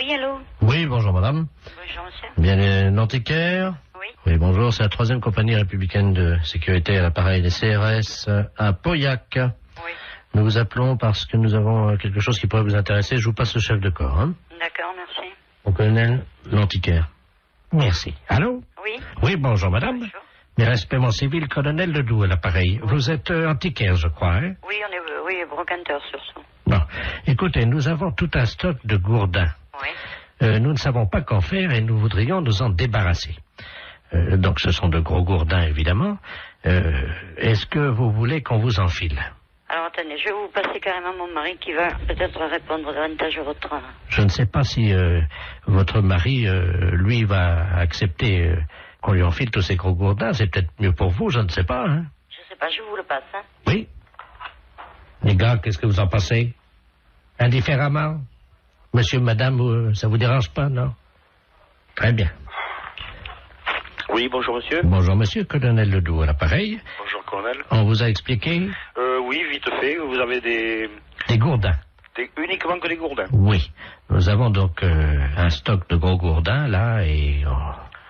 Oui, allô? Oui, bonjour madame. Bonjour, monsieur. Bien, l'antiquaire? Oui. Oui, bonjour, c'est la 3e compagnie républicaine de sécurité à l'appareil des CRS à Pauillac. Oui. Nous vous appelons parce que nous avons quelque chose qui pourrait vous intéresser. Je vous passe le chef de corps, hein. D'accord, merci. Au colonel, l'antiquaire. Merci. Allô? Oui. Oui, bonjour madame. Bonjour. Mes respects, mon civil, colonel Ledoux à l'appareil. Vous êtes antiquaire, je crois, hein? Oui, on est brocanteur sur ça. Bon, écoutez, nous avons tout un stock de gourdins. Oui. Nous ne savons pas qu'en faire et nous voudrions nous en débarrasser. Donc ce sont de gros gourdins, évidemment. Est-ce que vous voulez qu'on vous enfile? Alors, attendez, je vais vous passer carrément mon mari qui va peut-être répondre davantage à votre... Je ne sais pas si votre mari, lui, va accepter qu'on lui enfile tous ces gros gourdins. C'est peut-être mieux pour vous, je ne sais pas, hein? Je sais pas, je vous le passe, hein. Oui. Les gars, qu'est-ce que vous en pensez? Indifféremment? Monsieur, madame, ça vous dérange pas, non? Très bien. Oui, bonjour monsieur. Bonjour monsieur, colonel Ledoux à l'appareil. Bonjour colonel. On vous a expliqué? Oui, vite fait, vous avez Des gourdins. uniquement que des gourdins. Oui. Nous avons donc un stock de gros gourdins, là, et...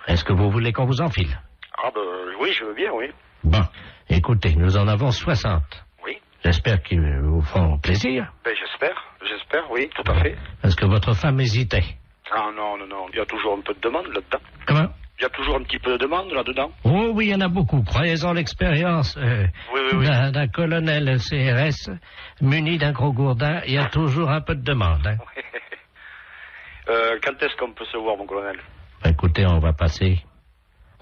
est-ce que vous voulez qu'on vous enfile? Ah ben oui, je veux bien, oui. Bon, écoutez, nous en avons 60. Oui. J'espère qu'ils vous feront plaisir. Ben j'espère, oui, tout à fait. Parce que votre femme hésitait. Ah non, il y a toujours un peu de demande là-dedans. Comment? Il y a toujours un petit peu de demande là-dedans. Oh oui, il y en a beaucoup. Croyez-en l'expérience Oui. d'un colonel CRS muni d'un gros gourdin. Il y a toujours un peu de demande. Hein. Quand est-ce qu'on peut se voir, mon colonel? Écoutez, on va passer.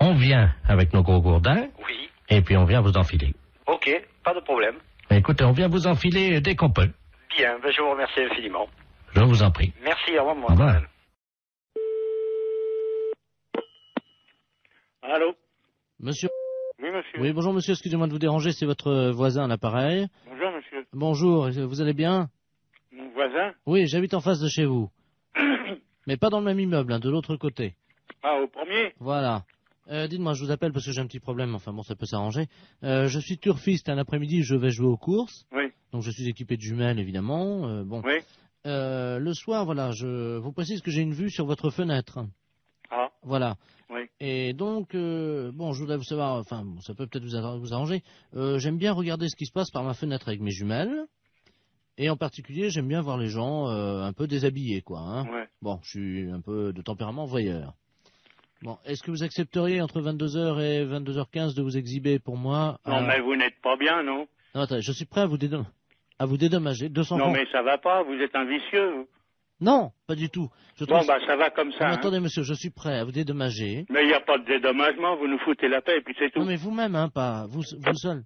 On vient avec nos gros gourdins. Oui. Et puis on vient vous enfiler. Ok, pas de problème. Écoutez, on vient vous enfiler dès qu'on peut. Bien, ben je vous remercie infiniment. Je vous en prie. Merci, au revoir, mon Au revoir. colonel. Allô? Monsieur. Oui, monsieur. Oui, bonjour monsieur, excusez-moi de vous déranger, c'est votre voisin à l'appareil. Bonjour, monsieur. Bonjour, vous allez bien? Mon voisin? Oui, j'habite en face de chez vous. Mais pas dans le même immeuble, hein, de l'autre côté. Ah, au premier? Voilà. Dites-moi, je vous appelle parce que j'ai un petit problème, enfin bon, ça peut s'arranger. Je suis turfiste, un après-midi, je vais jouer aux courses. Oui. Donc je suis équipé de jumelles, évidemment. Bon. Oui. Le soir, voilà, je vous précise que j'ai une vue sur votre fenêtre. Ah. Voilà. Oui. Et donc, bon, je voudrais vous savoir, enfin, bon, ça peut peut-être vous arranger. J'aime bien regarder ce qui se passe par ma fenêtre avec mes jumelles. Et en particulier, j'aime bien voir les gens un peu déshabillés, quoi. Hein. Ouais. Bon, je suis un peu de tempérament voyeur. Bon, est-ce que vous accepteriez entre 22h et 22h15 de vous exhiber pour moi? Non, mais vous n'êtes pas bien, non? Non, attendez, je suis prêt à vous dédommager. 200 Non, francs. mais ça va pas, vous êtes un vicieux. Vous. Non, pas du tout. Je Bon, trouve... bah, ça va comme Non, ça. mais Hein. attendez, monsieur, je suis prêt à vous dédommager. Mais il n'y a pas de dédommagement, vous nous foutez la paix et puis c'est tout. Non, mais vous-même, hein, pas vous seul.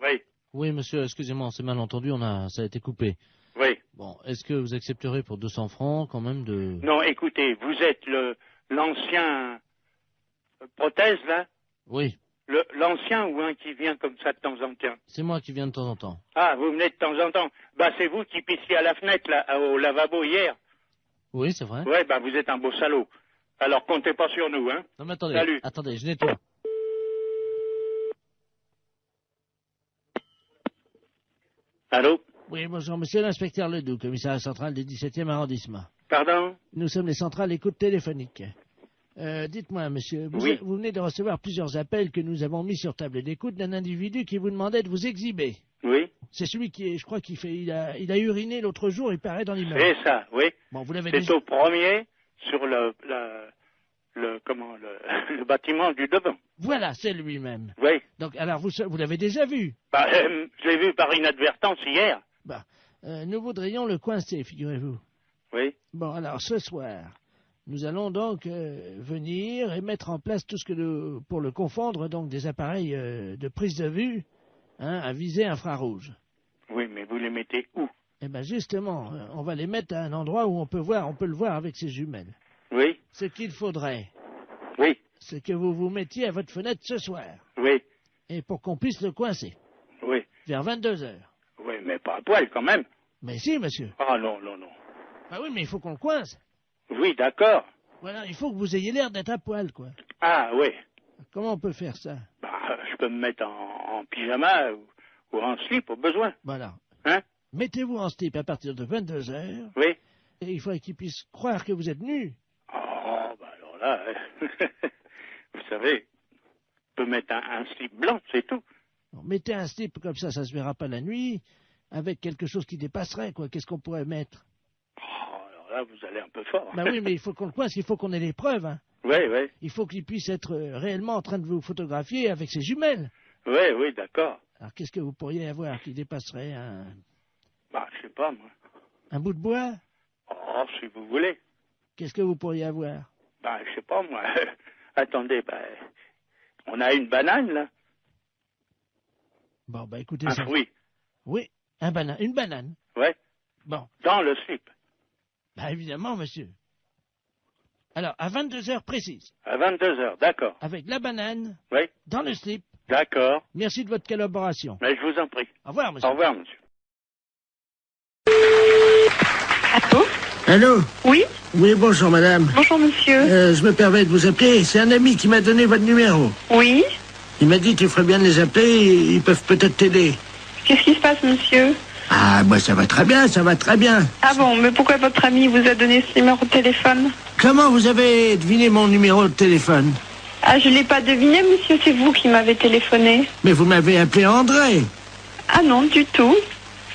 Oui, Oui, monsieur, excusez-moi, on s'est mal entendu, ça a été coupé. oui. Bon, est-ce que vous accepterez pour 200 francs quand même de... Non, écoutez, vous êtes l'ancien prothèse, là? Oui, L'ancien ou un qui vient comme ça de temps en temps? c'est moi qui viens de temps en temps. Ah, vous venez de temps en temps. Bah, c'est vous qui pissiez à la fenêtre, là, au lavabo hier. Oui, c'est vrai. Ouais, bah, vous êtes un beau salaud. Alors, comptez pas sur nous, hein. Non, mais attendez, Salut. attendez, je nettoie. Allô? Oui, bonjour, monsieur l'inspecteur Ledoux, commissariat central du 17e arrondissement. Pardon? Nous sommes les centrales écoute téléphonique. Dites-moi, monsieur, Oui. vous venez de recevoir plusieurs appels que nous avons mis sur table d'écoute d'un individu qui vous demandait de vous exhiber. Oui? C'est celui qui, je crois il a uriné l'autre jour, il paraît dans l'immeuble. C'est ça, oui. Bon, vous l'avez C'est déjà... au premier, sur le bâtiment du devant. Voilà, c'est lui-même. Oui. Donc, alors, vous l'avez déjà vu. Bah, je l'ai vu par inadvertance hier. Bah, nous voudrions le coincer, figurez-vous. Oui. Bon, alors, ce soir, nous allons donc venir et mettre en place tout ce que pour le confondre, donc des appareils de prise de vue, hein, à visée infrarouge. Oui, mais vous les mettez où? Eh bien, justement, on va les mettre à un endroit où on peut le voir avec ses jumelles. Oui. Ce qu'il faudrait, Oui. c'est que vous vous mettiez à votre fenêtre ce soir, Oui. et pour qu'on puisse le coincer, Oui. vers 22h. Oui, mais pas à poil quand même. Mais si, monsieur. Ah non. Ah oui, mais il faut qu'on le coince. Oui, d'accord. Voilà, il faut que vous ayez l'air d'être à poil, quoi. Ah oui. Comment on peut faire ça? Bah, je peux me mettre en pyjama ou en slip au besoin. Voilà. Hein? mettez-vous en slip à partir de 22h, Oui. et il faudrait qu'ils puissent croire que vous êtes nu. Oh, bah alors là, vous savez, on peut mettre un slip blanc, c'est tout. Bon, mettez un slip comme ça se verra pas la nuit, avec quelque chose qui dépasserait, quoi. Qu'est-ce qu'on pourrait mettre? Oh, alors là, vous allez un peu fort. Bah oui, mais il faut qu'on le coince, il faut qu'on ait les preuves, hein. Oui, oui. Il faut qu'il puisse être réellement en train de vous photographier avec ses jumelles. Oui, oui, d'accord. Alors qu'est-ce que vous pourriez avoir qui dépasserait Bah, je sais pas, moi. un bout de bois? Oh, si vous voulez. Qu'est-ce que vous pourriez avoir? Bah, je sais pas, moi. Attendez, bah, on a une banane, là. Bon, bah écoutez Un ça. fruit. Oui, une banane. Ouais. Bon, Dans le slip. bah évidemment, monsieur. Alors, à 22h précises, À 22h, d'accord. avec la banane, Oui, dans le slip. d'accord. Merci de votre collaboration. Mais je vous en prie. Au revoir, monsieur. Au revoir, monsieur. Allô? Allô? Oui? Oui, bonjour madame. Bonjour monsieur. Je me permets de vous appeler. C'est un ami qui m'a donné votre numéro. Oui? Il m'a dit tu ferais bien de les appeler, ils peuvent peut-être t'aider. Qu'est-ce qui se passe monsieur? Ah, moi ça va très bien, ça va très bien. Ah bon, mais pourquoi votre ami vous a donné ce numéro de téléphone? Comment vous avez deviné mon numéro de téléphone? Ah, je l'ai pas deviné monsieur, c'est vous qui m'avez téléphoné. Mais vous m'avez appelé André. Ah non, du tout.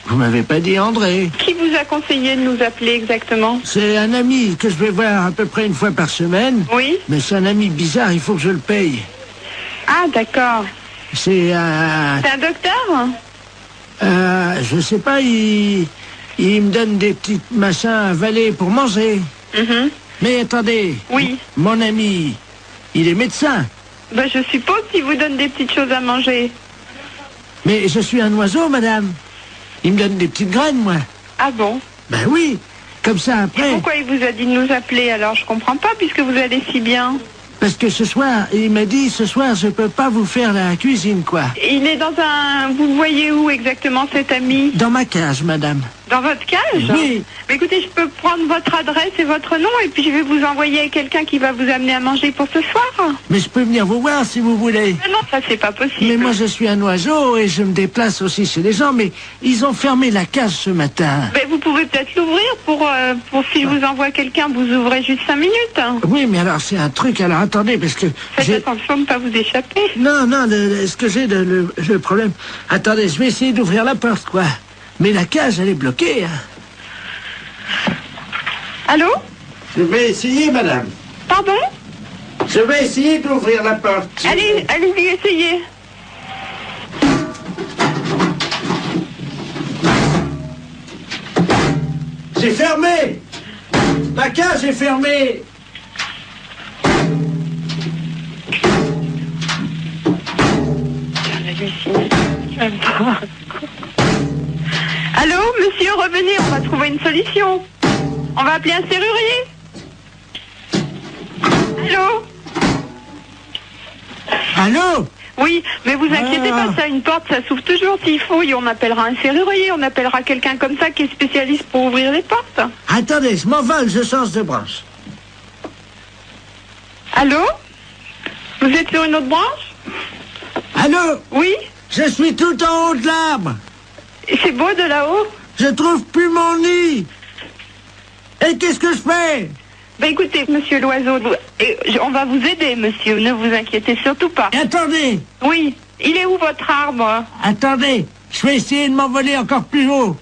Vous m'avez pas dit André. Qui vous a conseillé de nous appeler exactement? C'est un ami que je vais voir à peu près une fois par semaine. Oui? Mais c'est un ami bizarre, il faut que je le paye. Ah d'accord. C'est un... C'est un docteur? je sais pas, il me donne des petits machins à avaler pour manger. Mhm. Mais attendez. Oui. Mon ami, il est médecin. Ben je suppose qu'il vous donne des petites choses à manger. Mais je suis un oiseau, madame. Il me donne des petites graines, moi. Ah bon? Ben oui. Comme ça, Et après... pourquoi il vous a dit de nous appeler alors? Je comprends pas puisque vous allez si bien. Parce que ce soir, il m'a dit, ce soir, je peux pas vous faire la cuisine, quoi. Il est dans un... Vous le voyez où exactement cet ami? Dans ma cage, madame. Dans votre cage? Oui. Mais écoutez, je peux prendre votre adresse et votre nom et puis je vais vous envoyer quelqu'un qui va vous amener à manger pour ce soir. Mais je peux venir vous voir si vous voulez. Mais non, ça c'est pas possible. Mais moi, je suis un oiseau et je me déplace aussi chez les gens, mais ils ont fermé la cage ce matin. Mais vous pouvez peut-être l'ouvrir pour si je vous envoie quelqu'un, vous ouvrez juste 5 minutes. Oui, mais alors, c'est un truc, alors attendez, parce que... Faites attention de ne pas vous échapper. Non, ce que j'ai, le problème... Attendez, je vais essayer d'ouvrir la porte, quoi. Mais la cage, elle est bloquée, hein. Allô? Je vais essayer, madame. Pardon? Je vais essayer d'ouvrir la porte. Allez-y, essayez. C'est fermé. Ma cage est fermée. Allô, monsieur, revenez, on va trouver une solution. On va appeler un serrurier. Allô? Allô? Oui, mais vous inquiétez pas, ça, une porte, ça s'ouvre toujours s'il faut. Et on appellera un serrurier, on appellera quelqu'un comme ça qui est spécialiste pour ouvrir les portes. Attendez, je m'envole, je change de branche. Allô? Vous êtes sur une autre branche? Allô? Oui? Je suis tout en haut de l'arbre. Et c'est beau de là-haut? Je trouve plus mon nid. Et qu'est-ce que je fais? Ben écoutez, monsieur l'oiseau, on va vous aider, monsieur, ne vous inquiétez surtout pas. Attendez, Oui, il est où votre arbre? attendez, je vais essayer de m'envoler encore plus haut.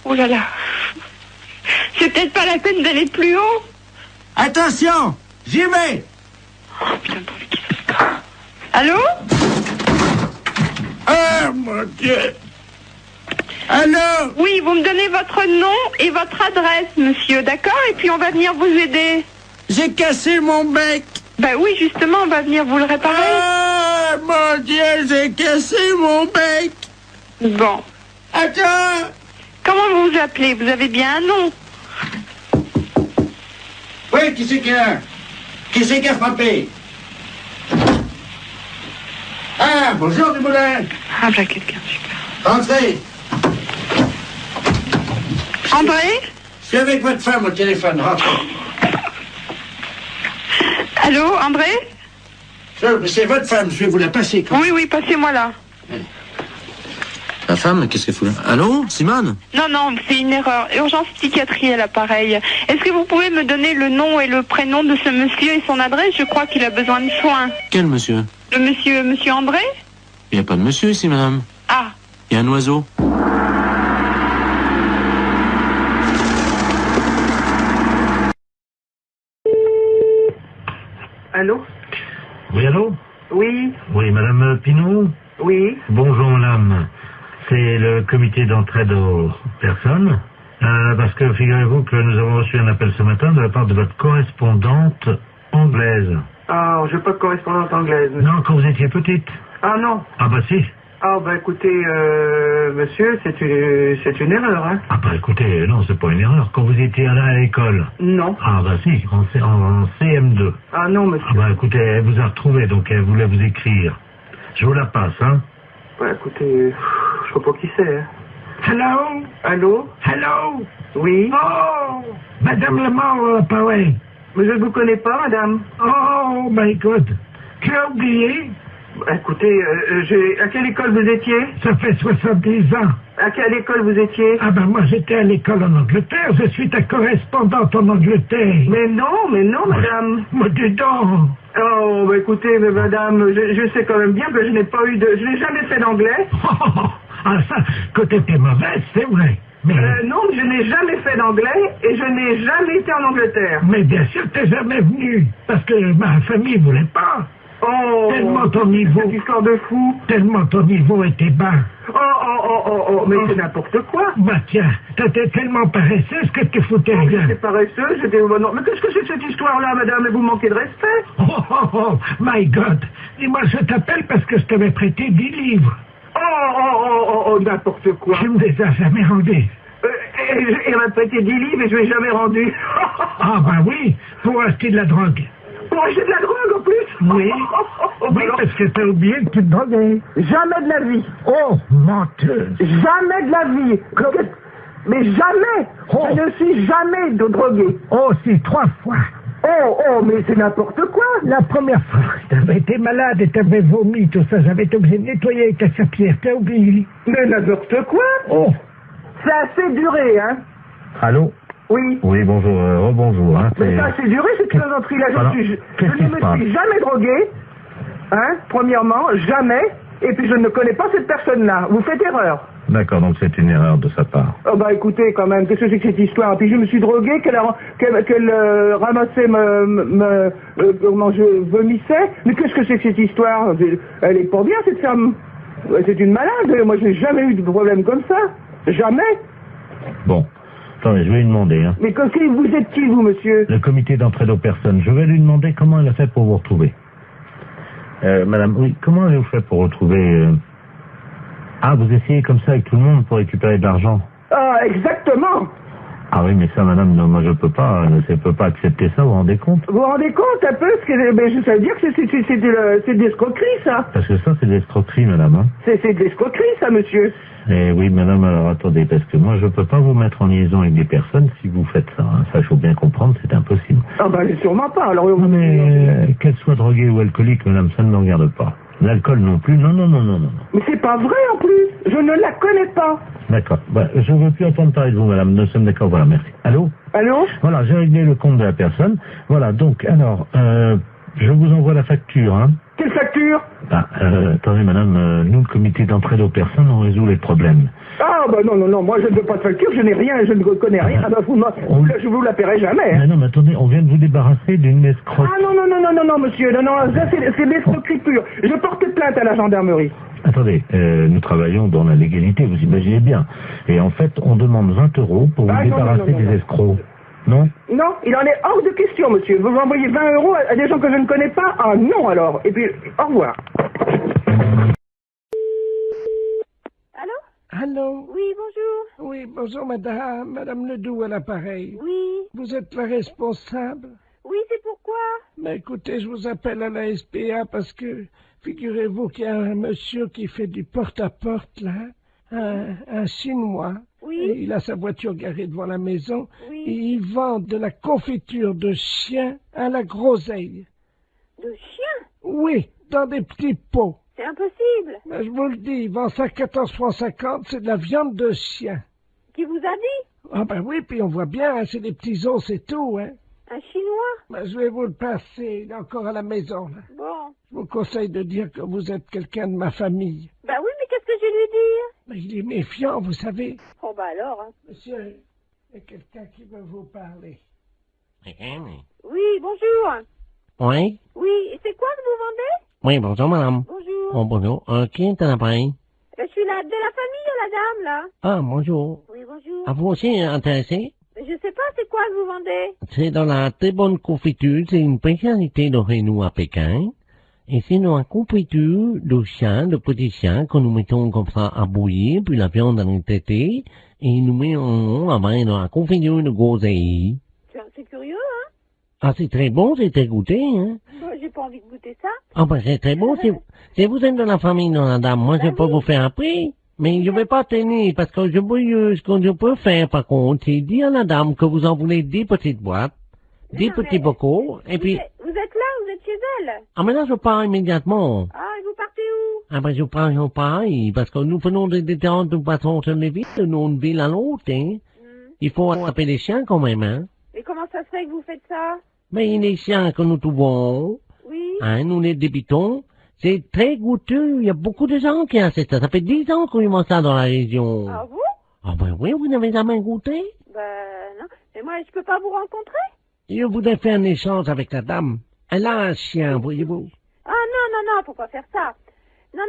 Oh là là. C'est peut-être pas la peine d'aller plus haut. Attention, j'y vais. Oh putain, pourvu qu'il se casse. Allô? Oh mon Dieu. Allô? Oui, vous me donnez votre nom et votre adresse, monsieur, d'accord? Et puis on va venir vous aider. J'ai cassé mon bec. Ben oui, justement, on va venir vous le réparer. Oh mon Dieu, j'ai cassé mon bec. Bon. Attends. Comment vous vous appelez? Vous avez bien un nom? Oui, qui c'est qui a frappé? Ah, bonjour Dumoulin. Ah, ben quelqu'un, super. Entrez. André? Je suis avec votre femme au téléphone, rentrez. Allô, André? C'est votre femme, je vais vous la passer. Oui, passez-moi là. femme, qu'est-ce qu'elle fout là? Allô, Simone? Non, c'est une erreur. Urgence psychiatrie à l'appareil. Est-ce que vous pouvez me donner le nom et le prénom de ce monsieur et son adresse? Je crois qu'il a besoin de soins. Quel monsieur? Le monsieur André? Il n'y a pas de monsieur ici, madame. Ah. Il y a un oiseau. Allô? Oui, allô? Oui, Oui, madame Pinot? oui. Bonjour, madame. C'est le comité d'entraide aux personnes. Parce que figurez-vous que nous avons reçu un appel ce matin de la part de votre correspondante anglaise. Ah, j'ai pas de correspondante anglaise. Non, quand vous étiez petite. Ah non. Ah bah si. Ah bah écoutez, monsieur, c'est une erreur, hein. Ah bah écoutez, non, c'est pas une erreur. Quand vous étiez allé à l'école. Non. Ah bah si, en CM2. Ah non, monsieur. Ah bah écoutez, elle vous a retrouvé, donc elle voulait vous écrire. Je vous la passe, hein. Bah écoutez, je sais pas qui c'est, hein. Hello? Allô? Hello? Oui? Oh! Madame Lemort, l'appareil. Mais je ne vous connais pas, madame. Oh, my God. Tu as oublié? Bah, écoutez, à quelle école vous étiez? Ça fait 70 ans. À quelle école vous étiez? Ah ben moi j'étais à l'école en Angleterre, je suis ta correspondante en Angleterre. Mais non, madame. Moi dis donc. Oh, bah écoutez, mais madame, je sais quand même bien que je n'ai jamais fait d'anglais. Ah ça, côté t'es mauvaise, c'est vrai. Mais, non, je n'ai jamais fait d'anglais et je n'ai jamais été en Angleterre. mais bien sûr t'es jamais venu, parce que ma famille voulait pas. Oh, Tellement ton niveau, cette histoire de fou. tellement ton niveau était bas. Oh, mais c'est n'importe quoi. Bah tiens, t'étais tellement paresseuse que tu foutais rien. J'étais paresseuse, non, mais qu'est-ce que c'est que cette histoire-là, madame? Vous manquez de respect. Oh, my God. Dis-moi, je t'appelle parce que je t'avais prêté 10 livres. Oh, n'importe quoi. Tu me les as jamais rendus. Il m'a prêté 10 livres et je ne l'ai jamais rendu. Ah bah oui, pour acheter de la drogue. Pour acheter de la drogue en plus? Oui. Oui, parce que t'as oublié que tu te droguais. Jamais de la vie. Oh, menteuse. Jamais de la vie. Mais jamais. Oh. Je ne suis jamais drogué. Oh, si, 3 fois. Oh, mais c'est n'importe quoi. La première fois, t'avais été malade et t'avais vomi, tout ça. J'avais été obligé de nettoyer avec ta serpillère. T'as oublié. Mais n'importe quoi. Oh. C'est assez duré, hein. Allô? Oui. Oui, bonjour, rebonjour, hein. Mais ça a assez duré, cette plaisanterie-là. Je ne me suis jamais drogué, hein, premièrement, jamais, et puis je ne connais pas cette personne-là. Vous faites erreur. D'accord, donc c'est une erreur de sa part. Oh bah écoutez, quand même, qu'est-ce que c'est que cette histoire? Puis je me suis drogué, qu'elle ramassait comment je vomissais. Mais qu'est-ce que c'est que cette histoire? Elle est pas bien, cette femme. C'est une malade. Moi, je n'ai jamais eu de problème comme ça. Jamais. Bon. Attendez, je vais lui demander. Hein. Mais vous êtes qui, vous, monsieur? Le comité d'entraide aux personnes. Je vais lui demander comment elle a fait pour vous retrouver. Madame, oui, comment avez-vous fait pour retrouver... Ah, vous essayez comme ça avec tout le monde pour récupérer de l'argent? Ah, exactement. Ah oui, mais ça, madame, non, moi je peux pas accepter ça, vous vous rendez compte? Vous vous rendez compte un peu? Ça veut dire que c'est de l'escroquerie, ça. Parce que ça, c'est de l'escroquerie, madame. Hein. C'est de l'escroquerie, ça, monsieur. Eh oui, madame, alors attendez, parce que moi je peux pas vous mettre en liaison avec des personnes si vous faites ça. Hein. Ça, il faut bien comprendre, c'est impossible. Ah ben, sûrement pas. Alors, non, mais qu'elle soit droguée ou alcoolique, madame, ça ne me regarde pas. L'alcool non plus, non. Mais c'est pas vrai en plus, je ne la connais pas. D'accord, je ne veux plus entendre parler de vous, madame, nous sommes d'accord, voilà, merci. Allô? Voilà, j'ai réglé le compte de la personne. Voilà, donc, alors, je vous envoie la facture, hein. Quelle facture? Attendez, madame, nous, le comité d'entraide aux personnes, on résout les problèmes. Ah, bah non, moi je ne veux pas de facture, je n'ai rien, je ne connais rien. Je vous la paierai jamais. Hein. Mais non, mais attendez, on vient de vous débarrasser d'une escroque. Ah non, monsieur, non, ça c'est de l'escroquerie pure. Je porte plainte à la gendarmerie. Attendez, nous travaillons dans la légalité, vous imaginez bien. Et en fait, on demande 20 € pour vous débarrasser des escrocs. Non? Non, il en est hors de question, monsieur. Vous envoyez 20 € à des gens que je ne connais pas? Ah non, alors. Et puis, au revoir. Allô? Oui, bonjour. Oui, bonjour madame. Madame Ledoux à l'appareil. Oui. Vous êtes la responsable? Oui, c'est pourquoi? Mais écoutez, je vous appelle à la SPA parce que, figurez-vous qu'il y a un monsieur qui fait du porte-à-porte, là. Un Chinois. Oui. Et il a sa voiture garée devant la maison. Oui. Et il vend de la confiture de chien à la groseille. De chien? Oui, dans des petits pots. C'est impossible. Mais je vous le dis, il vend ça 14,50 francs, c'est de la viande de chien. Qui vous a dit? Ah ben oui, puis on voit bien, hein, c'est des petits os, c'est tout, hein. Un Chinois? Ben, je vais vous le passer, il est encore à la maison, là. Bon. Je vous conseille de dire que vous êtes quelqu'un de ma famille. Ben oui, mais qu'est-ce que je vais lui dire? Ben, il est méfiant, vous savez. Oh ben alors, hein. Monsieur, il y a quelqu'un qui veut vous parler. Oui, bonjour. Oui? Oui, et c'est quoi que vous vendez? Oui, bonjour, madame. Bonjour. Oh, bonjour. Qui est à l'appareil? Je suis de la famille de la dame, là. Ah, bonjour. Oui, bonjour. À vous aussi intéressé? Je sais pas, c'est quoi que vous vendez? C'est dans la très bonne confiture. C'est une spécialité de chez nous à Pékin. Et c'est dans la confiture de chien, de petits chiens, que nous mettons comme ça à bouillir, puis la viande en est traitée, et nous mettons après dans la confiture de groseille. C'est curieux, hein? Ah, c'est très bon, c'est très goûté, hein? Bon, j'ai pas envie de goûter ça. Ah, ben, c'est très bon. Si vous êtes de la famille de la dame, moi, je peux vous faire un prix. Mais je vais pas tenir, parce que ce que je peux faire, par contre, c'est dire à la dame que vous en voulez 10 petites boîtes, 10 petits bocaux, et puis... Vous êtes là, vous êtes chez elle? Ah, mais là, je pars immédiatement. Ah, et vous partez où? Ah, ben, je pars pareil, parce que nous faisons des différentes façons sur les villes, de une ville à l'autre, hein. Il faut attraper les chiens, quand même, hein. Mais comment ça se fait que vous faites ça? Mais les chiens que nous trouvons, oui. Hein, nous les débitons, c'est très goûteux. Il y a beaucoup de gens qui achètent ça. Ça fait 10 ans qu'on y mange ça dans la région. Ah vous? Ah ben oui, vous n'avez jamais goûté? Ben non. Mais moi, je peux pas vous rencontrer? Je voudrais faire un échange avec la dame. Elle a un chien, voyez-vous. Ah non, faut pas faire ça. Non.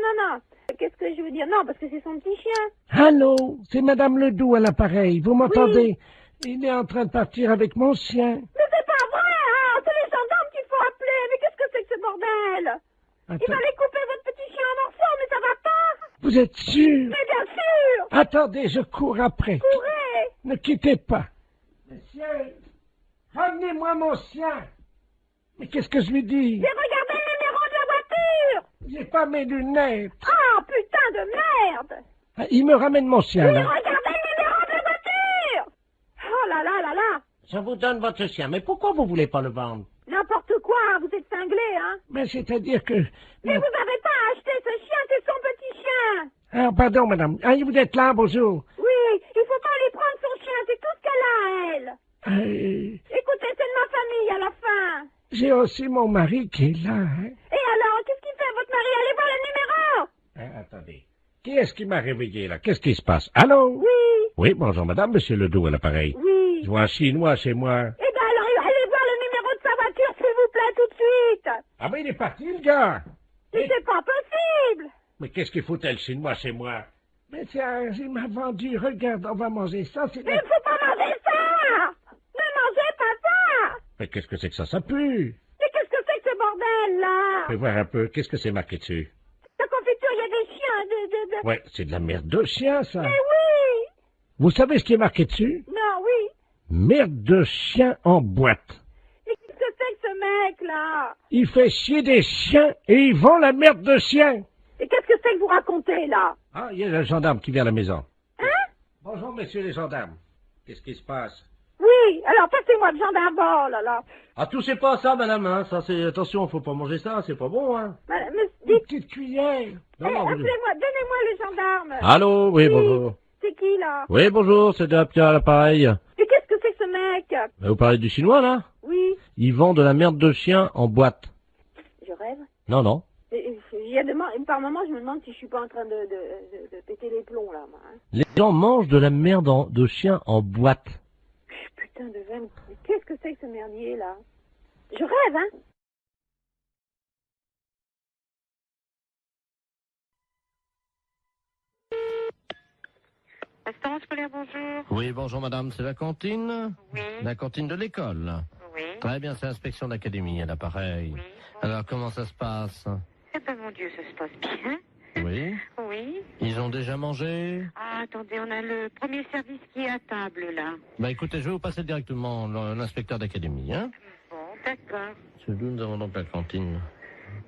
Qu'est-ce que je veux dire? Non, parce que c'est son petit chien. Allô, c'est Madame Ledoux à l'appareil. Vous m'entendez? Il est en train de partir avec mon chien. Mais c'est pas vrai, hein! C'est les gendarmes qu'il faut appeler. Mais qu'est-ce que c'est que ce bordel? Il va aller couper votre petit chien en morceaux, mais ça va pas! Vous êtes sûr? Mais bien sûr! Attendez, je cours après. Courez! Ne quittez pas. Monsieur, ramenez-moi mon chien. Mais qu'est-ce que je lui dis? J'ai regardé le numéro de la voiture! J'ai pas mes lunettes. Ah, putain de merde! Ah, il me ramène mon chien, J'ai là. regardé le numéro de la voiture! Oh là là là là! Je vous donne votre chien, mais pourquoi vous voulez pas le vendre? N'importe quoi, vous êtes cinglé, hein? Mais c'est-à-dire que... Mais vous n'avez pas acheté ce chien, c'est son petit chien! Ah, pardon, madame. Ah, vous êtes là, bonjour. Oui, il faut pas aller prendre son chien, c'est tout ce qu'elle a, elle! Écoutez, c'est de ma famille, à la fin! J'ai aussi mon mari qui est là, hein. Et alors, qu'est-ce qu'il fait, votre mari? Allez voir le numéro! Attendez. Qui est-ce qui m'a réveillé, là? Qu'est-ce qui se passe? Allô? Oui! Oui, bonjour, madame, monsieur Ledoux à l'appareil. Oui! Je vois un Chinois chez moi. Eh ben alors, allez voir le numéro de sa voiture, s'il vous plaît, tout de suite! Ah, mais il est parti, le gars! Mais c'est pas possible! Mais qu'est-ce qu'il foutait, le Chinois, chez moi? Mais tiens, il m'a vendu, regarde, on va manger ça, c'est... Mais il faut pas manger ça! Ne mangez pas ça! Mais qu'est-ce que c'est que ça pue! Mais qu'est-ce que c'est que ce bordel, là? Fais voir un peu, qu'est-ce que c'est marqué dessus? La confiture, il y a des chiens, Ouais, c'est de la merde de chien, ça! Mais oui! Vous savez ce qui est marqué dessus? Non, oui! Merde de chien en boîte! Mais qu'est-ce que c'est que ce mec-là? Il fait chier des chiens et il vend la merde de chien! Et qu'est-ce que c'est que vous racontez, là? Ah, il y a le gendarme qui vient à la maison. Hein? Bonjour, messieurs les gendarmes. Qu'est-ce qui se passe? Oui, alors passez-moi le gendarme, oh là là. Ah, touchez pas à ça, madame, hein. Ça, c'est... Attention, faut pas manger ça, c'est pas bon, hein. Mais Une petite cuillère. appelez-moi, donnez-moi le gendarme. Allô, oui, bonjour. C'est qui, là? Oui, bonjour, c'est Pierre à l'appareil. Et qu'est-ce que c'est que ce mec? Vous parlez du chinois, là? Oui. Ils vendent de la merde de chien en boîte. Je rêve? Non. Par moment, je me demande si je suis pas en train de péter les plombs, là, moi. Hein. Les gens mangent de la merde de chien en boîte. Putain de veine. Mais qu'est-ce que c'est que ce merdier, là? Je rêve, hein? Restaurant scolaire, bonjour. Oui, bonjour madame, c'est la cantine? Oui. La cantine de l'école? Oui. Très bien, c'est l'inspection d'académie, à l'appareil. Oui. Alors, comment ça se passe? Eh ben, mon Dieu, ça se passe bien. Oui. Oui. Ils ont déjà mangé? Ah, attendez, on a le premier service qui est à table, là. Bah écoutez, je vais vous passer directement l'inspecteur d'académie, hein? Bon, d'accord. C'est d'où nous avons donc la cantine.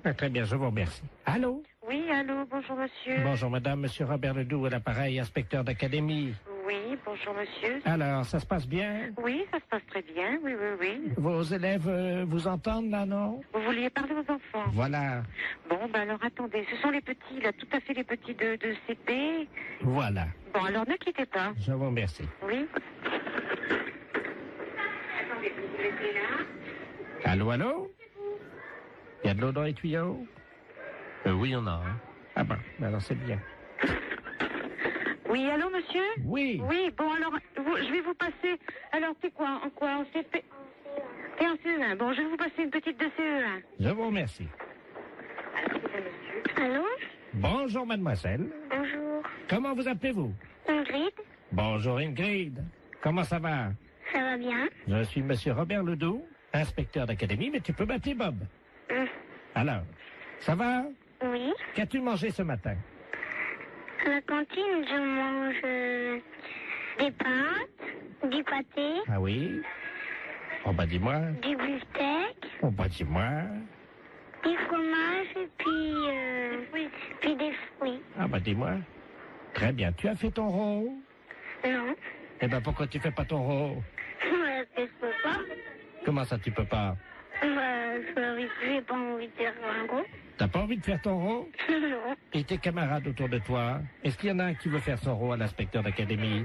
Ah, très bien, je vous remercie. Allô? Oui, allô, bonjour, monsieur. Bonjour, madame, monsieur Robert Ledoux à l'appareil, inspecteur d'académie. Oui. Oui, bonjour monsieur. Alors, ça se passe bien? Oui, ça se passe très bien, oui, oui, oui. Vos élèves vous entendent là, non? Vous vouliez parler aux enfants? Voilà. Bon, ben alors attendez, ce sont les petits, là, tout à fait les petits de CP. Voilà. Bon, alors ne quittez pas. Je vous remercie. Oui. Attendez, vous laissez là. Allô, allô? Il y a de l'eau dans les tuyaux? Oui, il y en a. Hein. Ah bon, alors c'est bien. Oui, allô, monsieur? Oui. Oui, bon, alors, je vais vous passer... Alors, c'est quoi? En quoi? En CP? Et en CE1. Bon, je vais vous passer une petite de CE1. Je vous remercie. Alors, c'est monsieur. Allô? Bonjour, mademoiselle. Bonjour. Comment vous appelez-vous? Ingrid, Bonjour, Ingrid. Comment ça va? ça va bien? Je suis monsieur Robert Ledoux, inspecteur d'académie, mais tu peux m'appeler Bob. Alors, ça va? Oui. Qu'as-tu mangé ce matin? À la cantine, je mange des pâtes, du pâté, Ah oui? Oh bah dis-moi. du beefsteak, Oh bah dis-moi. du fromage et puis des fruits. Ah bah dis-moi. Très bien. Tu as fait ton rot? Non. Eh ben pourquoi tu fais pas ton rot? Ouais, je peux pas. Comment ça tu peux pas? J'ai pas envie de faire un gros. T'as pas envie de faire ton rot? Non. Et tes camarades autour de toi? Est-ce qu'il y en a un qui veut faire son rot à l'inspecteur d'académie?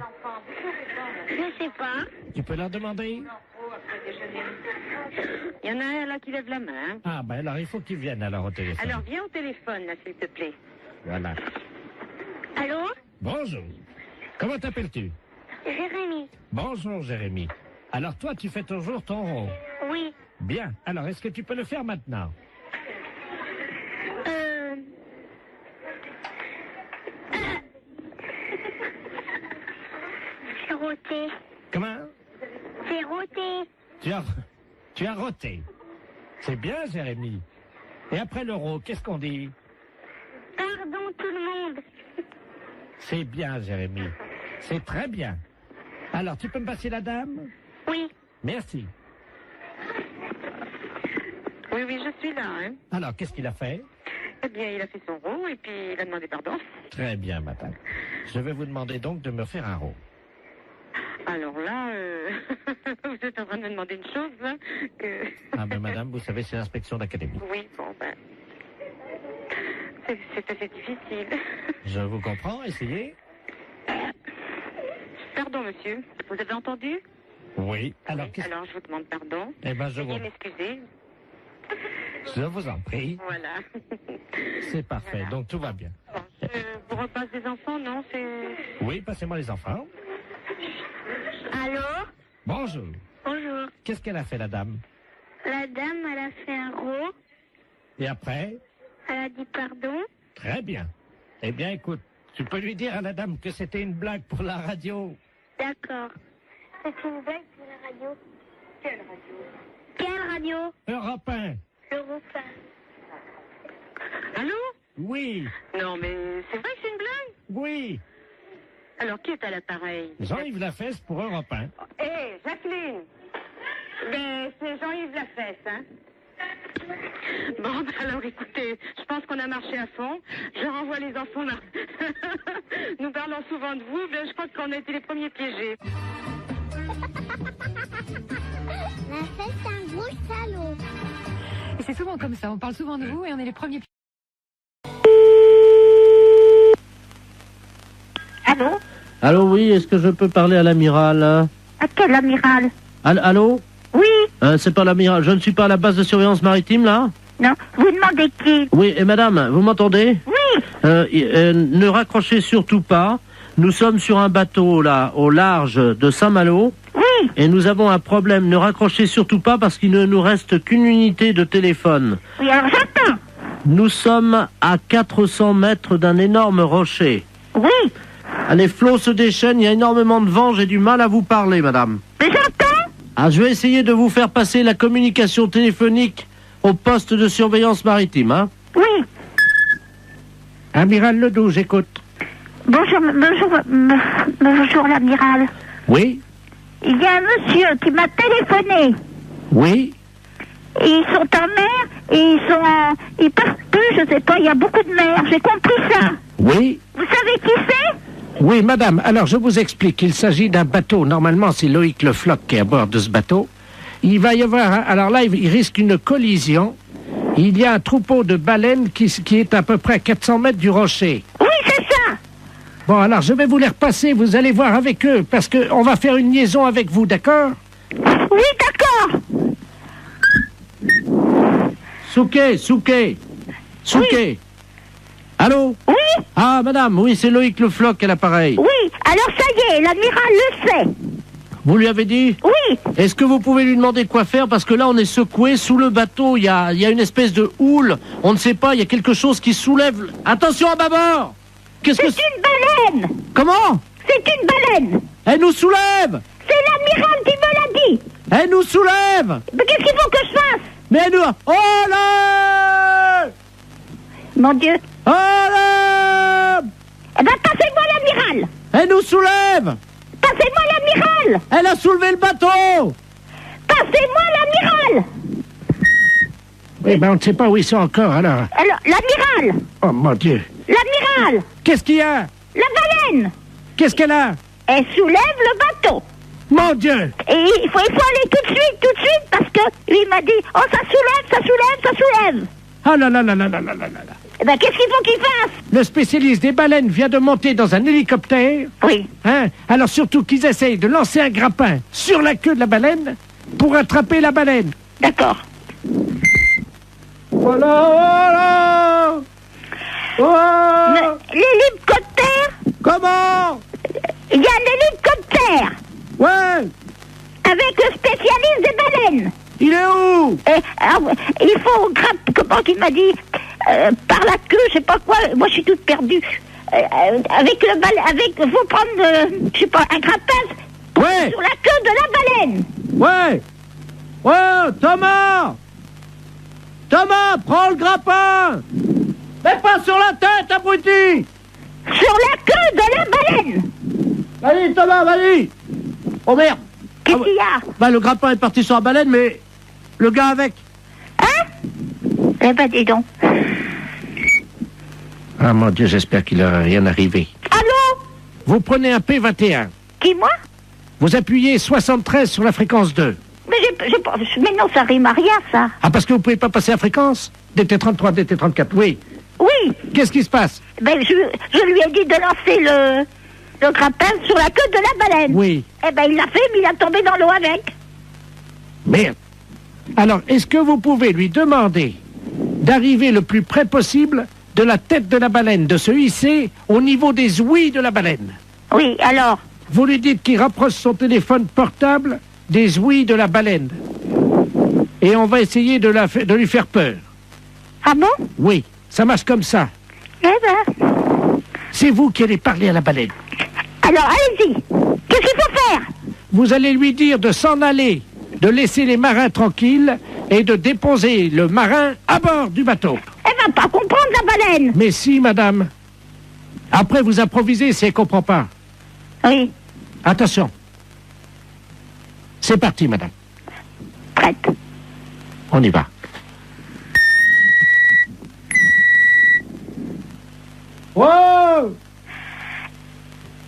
Je sais pas. Tu peux leur demander? Il y en a un là qui lève la main. Hein. Ah ben alors il faut qu'ils viennent alors au téléphone. Alors, viens au téléphone, là, s'il te plaît. Voilà. Allô? Bonjour. Comment t'appelles-tu? Jérémy. Bonjour Jérémy. Alors toi tu fais toujours ton rot? Oui. Bien. Alors est-ce que tu peux le faire maintenant? C'est roté. Comment? C'est roté. Tu as roté. C'est bien Jérémy. Et après le rot, qu'est-ce qu'on dit? Pardon tout le monde. C'est bien Jérémy. C'est très bien. Alors tu peux me passer la dame? Oui. Merci. Oui, oui, je suis là. Hein. Alors qu'est-ce qu'il a fait? Eh bien, il a fait son rot et puis il a demandé pardon. Très bien madame. Je vais vous demander donc de me faire un rot. Alors là, vous êtes en train de me demander une chose, hein, que... Ah ben madame, vous savez, c'est l'inspection d'académie. Oui, bon, ben... C'est assez difficile. Je vous comprends, essayez. Pardon, monsieur. Vous avez entendu? Oui. Alors, Alors, je vous demande pardon. Eh ben, Veuillez m'excuser. Je vous en prie. Voilà. C'est parfait, Voilà. donc tout va bien. Bon, je vous repasse des enfants, non? C'est... Oui, passez-moi les enfants. Allô? Bonjour. Bonjour. Qu'est-ce qu'elle a fait, la dame? La dame, elle a fait un rot. Et après? Elle a dit pardon. Très bien. Eh bien, écoute, tu peux lui dire à la dame que c'était une blague pour la radio. D'accord. C'est une blague pour la radio. Quelle radio? Quelle radio? Europe 1. Europe 1. Allô? Oui. Non, mais c'est vrai que c'est une blague? Oui. Alors, qui est à l'appareil? Jean-Yves Lafesse pour Europe 1. Hé, Jacqueline! Mais c'est Jean-Yves Lafesse, hein? Bon, ben alors écoutez, je pense qu'on a marché à fond. Je renvoie les enfants là. Nous parlons souvent de vous, mais je crois qu'on a été les premiers piégés. La fête, c'est un gros salaud. Et c'est souvent comme ça, on parle souvent de vous et on est les premiers. Allô? Allô, oui, est-ce que je peux parler à l'amiral? À quel amiral? Allô? Oui. C'est pas l'amiral, je ne suis pas à la base de surveillance maritime, là? Non, vous demandez qui? Oui, et madame, vous m'entendez? Oui. Ne raccrochez surtout pas. Nous sommes sur un bateau, là, au large de Saint-Malo. Oui. Et nous avons un problème. Ne raccrochez surtout pas parce qu'il ne nous reste qu'une unité de téléphone. Oui, alors j'entends. Nous sommes à 400 mètres d'un énorme rocher. Oui. Les flots se déchaînent, il y a énormément de vent, j'ai du mal à vous parler, madame. Mais j'entends. Ah, je vais essayer de vous faire passer la communication téléphonique au poste de surveillance maritime, hein? Oui. Amiral Ledoux, j'écoute. Bonjour l'amiral. Oui? Il y a un monsieur qui m'a téléphoné. Oui? Et ils sont en mer et ils peuvent plus, je sais pas, il y a beaucoup de mer, j'ai compris ça. Oui? Vous savez qui c'est? Oui, madame, alors je vous explique. Il s'agit d'un bateau. Normalement, c'est Loïc Le Floch qui est à bord de ce bateau. Il va y avoir... Alors là, il risque une collision. Il y a un troupeau de baleines qui est à peu près à 400 mètres du rocher. Oui, c'est ça. Bon, alors je vais vous les repasser. Vous allez voir avec eux, parce qu'on va faire une liaison avec vous, d'accord? Oui, d'accord. Souquet. Oui. Allô? Oui. Ah, madame, oui, c'est Loïc Le Floch à l'appareil. Oui, alors ça y est, l'amiral le sait. Vous lui avez dit? Oui. Est-ce que vous pouvez lui demander quoi faire? Parce que là, on est secoué. Sous le bateau, il y a une espèce de houle. On ne sait pas, il y a quelque chose qui soulève... Attention à bâbord! C'est une baleine. Comment? C'est une baleine. Elle nous soulève! C'est l'amiral qui me l'a dit. Elle nous soulève! Mais qu'est-ce qu'il faut que je fasse? Mais elle nous... Oh là! Mon Dieu. Oh là! Eh ben, passez-moi l'amiral. Elle nous soulève! Passez-moi l'amiral. Elle a soulevé le bateau! Passez-moi l'amiral. Oui, ben on ne sait pas où ils sont encore, alors. Alors, l'amiral. Oh, mon Dieu. L'amiral. Qu'est-ce qu'il y a? La baleine. Qu'est-ce qu'elle a? Elle soulève le bateau. Mon Dieu. Et il faut aller tout de suite, parce que lui m'a dit, oh, ça soulève. Ah là là là là là là là là. Eh ben, qu'est-ce qu'il faut qu'il fasse? Le spécialiste des baleines vient de monter dans un hélicoptère. Oui. Hein? Alors surtout qu'ils essayent de lancer un grappin sur la queue de la baleine pour attraper la baleine. D'accord. Voilà. L'hélicoptère? Comment? Il y a un hélicoptère. Ouais. Avec le spécialiste des baleines. Il est où? Il faut comment il m'a dit, par la queue, je sais pas quoi. Moi, je suis toute perdue. Avec le baleine, faut prendre, je sais pas, un grappin. Ouais. Sur la queue de la baleine. Ouais. Ouais, Thomas, prends le grappin. Mais pas sur la tête, abruti. Sur la queue de la baleine. Vas-y, Thomas, vas-y. Oh merde. Qu'est-ce qu'il y a? Bah, le grappin est parti sur la baleine, mais le gars avec. Hein? Eh ben, dis donc. Ah, mon Dieu, j'espère qu'il n'aura rien arrivé. Allô? Vous prenez un P21. Qui, moi? Vous appuyez 73 sur la fréquence 2. Mais non, ça rime à rien, ça. Ah, parce que vous pouvez pas passer la fréquence? DT33, DT34, oui. Oui. Qu'est-ce qui se passe? Ben, je lui ai dit de lancer le grappin sur la queue de la baleine. Oui. Eh ben, il l'a fait, mais il a tombé dans l'eau avec. Merde. Alors, est-ce que vous pouvez lui demander d'arriver le plus près possible de la tête de la baleine, de se hisser au niveau des ouïes de la baleine? Oui, alors? Vous lui dites qu'il rapproche son téléphone portable des ouïes de la baleine. Et on va essayer de lui faire peur. Ah bon? Oui, ça marche comme ça. Eh ben... C'est vous qui allez parler à la baleine. Alors, allez-y. Qu'est-ce qu'il faut faire? Vous allez lui dire de s'en aller, de laisser les marins tranquilles et de déposer le marin à bord du bateau. Elle va pas comprendre, la baleine. Mais si, madame. Après, vous improvisez si elle comprend pas. Oui. Attention. C'est parti, madame. Prête. On y va. Wow!